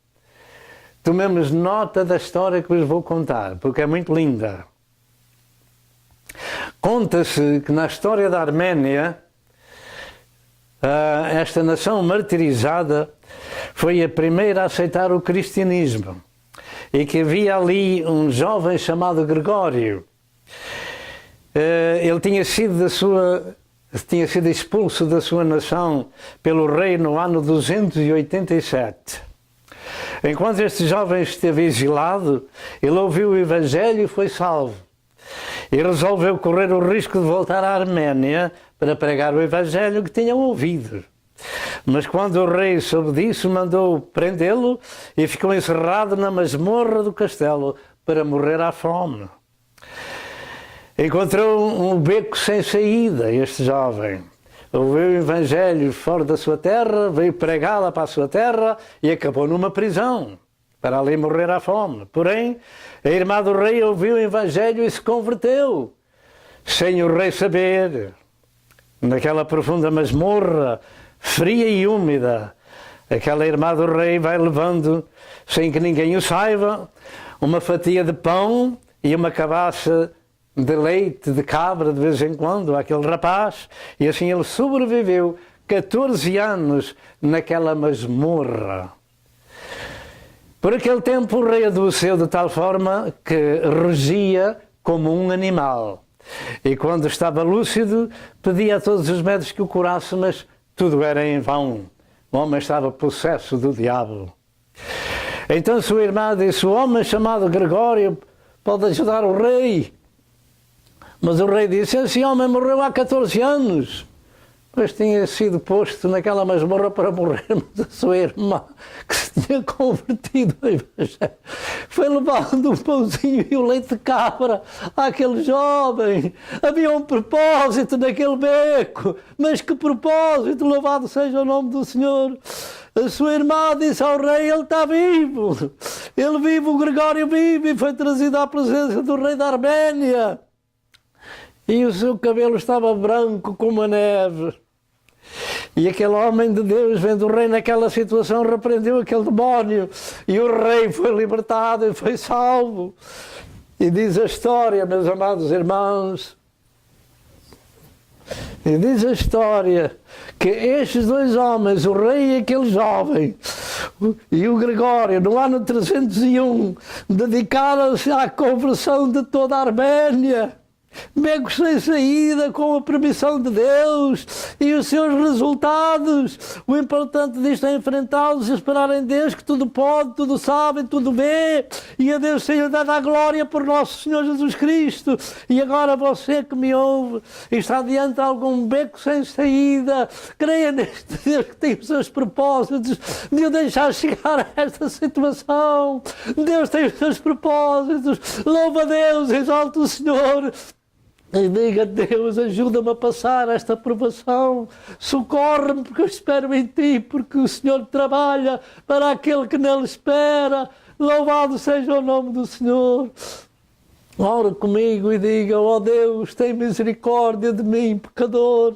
Tomemos nota da história que vos vou contar, porque é muito linda. Conta-se que na história da Arménia, esta nação martirizada foi a primeira a aceitar o cristianismo. E que havia ali um jovem chamado Gregório. Ele tinha sido da sua tinha sido expulso da sua nação pelo rei no ano 287. Enquanto este jovem esteve exilado, ele ouviu o Evangelho e foi salvo. E resolveu correr o risco de voltar à Arménia para pregar o Evangelho que tinham ouvido. Mas quando o rei soube disso, mandou prendê-lo e ficou encerrado na masmorra do castelo para morrer à fome. Encontrou um beco sem saída, este jovem. Ouviu o Evangelho fora da sua terra, veio pregá-la para a sua terra e acabou numa prisão, para ali morrer à fome. Porém, a irmã do rei ouviu o Evangelho e se converteu, sem o rei saber. Naquela profunda masmorra, fria e úmida, aquela irmã do rei vai levando, sem que ninguém o saiba, uma fatia de pão e uma cabaça de leite de cabra de vez em quando àquele rapaz, e assim ele sobreviveu 14 anos naquela masmorra. Por aquele tempo o rei adoeceu de tal forma que rugia como um animal. E quando estava lúcido, pedia a todos os médicos que o curasse, mas tudo era em vão. O homem estava possesso do diabo. Então sua irmã disse: o homem chamado Gregório pode ajudar o rei. Mas o rei disse: esse homem morreu há 14 anos. Pois tinha sido posto naquela masmorra para morrer, mas a sua irmã, que se tinha convertido ao Evangelho, foi levando o pãozinho e o leite de cabra àquele jovem. Havia um propósito naquele beco, mas que propósito, louvado seja o nome do Senhor. A sua irmã disse ao rei: ele está vivo, ele vive, o Gregório vive, e foi trazido à presença do rei da Arménia. E o seu cabelo estava branco como a neve. E aquele homem de Deus, vendo o rei naquela situação, repreendeu aquele demónio. E o rei foi libertado e foi salvo. E diz a história, meus amados irmãos, e diz a história que estes dois homens, o rei e aquele jovem, e o Gregório, no ano 301, dedicaram-se à conversão de toda a Arménia. Becos sem saída, com a permissão de Deus, e os seus resultados. O importante disto é enfrentá-los e esperar em Deus, que tudo pode, tudo sabe, tudo vê, e a Deus seja dada a glória por nosso Senhor Jesus Cristo. E agora você que me ouve e está diante de algum beco sem saída, creia neste Deus que tem os seus propósitos de o deixar chegar a esta situação. Deus tem os seus propósitos. Louva a Deus, exalta o Senhor. E diga: Deus, ajuda-me a passar esta provação, socorre-me porque eu espero em Ti, porque o Senhor trabalha para aquele que nele espera. Louvado seja o nome do Senhor. Ora comigo e diga: ó Deus, tem misericórdia de mim, pecador.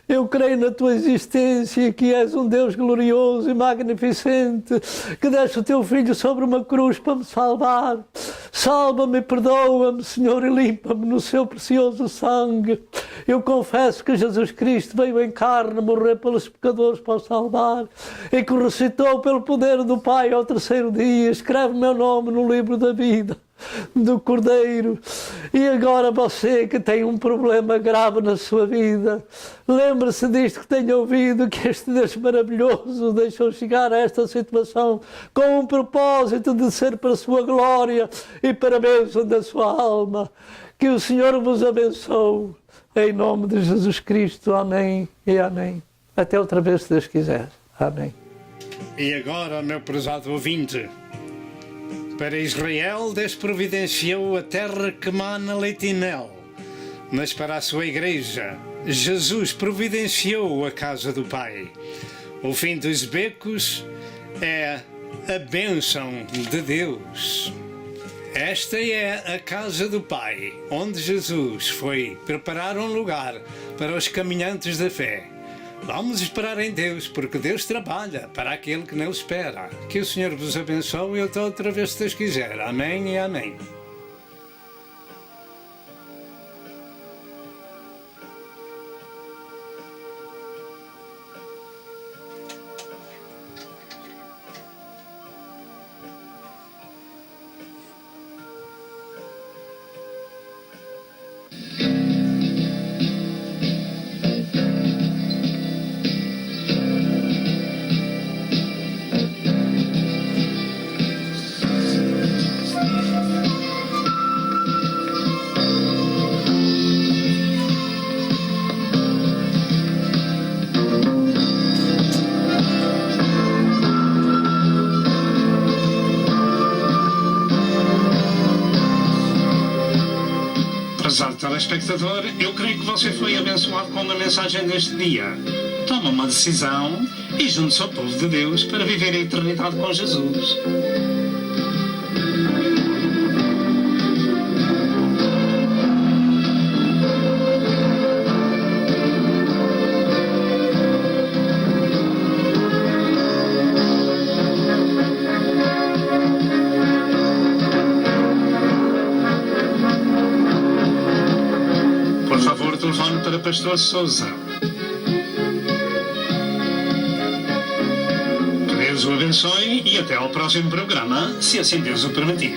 Eu creio na Tua existência, que és um Deus glorioso e magnificente, que deste o Teu Filho sobre uma cruz para me salvar. Salva-me e perdoa-me, Senhor, e limpa-me no Seu precioso sangue. Eu confesso que Jesus Cristo veio em carne morrer pelos pecadores para os salvar, e que ressuscitou pelo poder do Pai ao terceiro dia. Escreve meu nome no livro da vida do Cordeiro. E agora você que tem um problema grave na sua vida, lembre-se disto que tenha ouvido, que este Deus maravilhoso deixou chegar a esta situação com um propósito de ser para a sua glória e para a bênção da sua alma. Que o Senhor vos abençoe, em nome de Jesus Cristo. Amém e amém. Até outra vez, se Deus quiser. Amém. E agora, meu prezado ouvinte, para Israel, Deus providenciou a terra que mana leite e mel, mas para a sua igreja, Jesus providenciou a casa do Pai. O fim dos becos é a bênção de Deus. Esta é a casa do Pai, onde Jesus foi preparar um lugar para os caminhantes da fé. Vamos esperar em Deus, porque Deus trabalha para aquele que nele espera. Que o Senhor vos abençoe e até outra vez, se Deus quiser. Amém e amém. telespectador, eu creio que você foi abençoado com uma mensagem deste dia. Toma uma decisão e junte-se ao povo de Deus para viver a eternidade com Jesus. Por favor, telefone para Pastor Sousa. Que Deus o abençoe e até ao próximo programa, se assim Deus o permitir.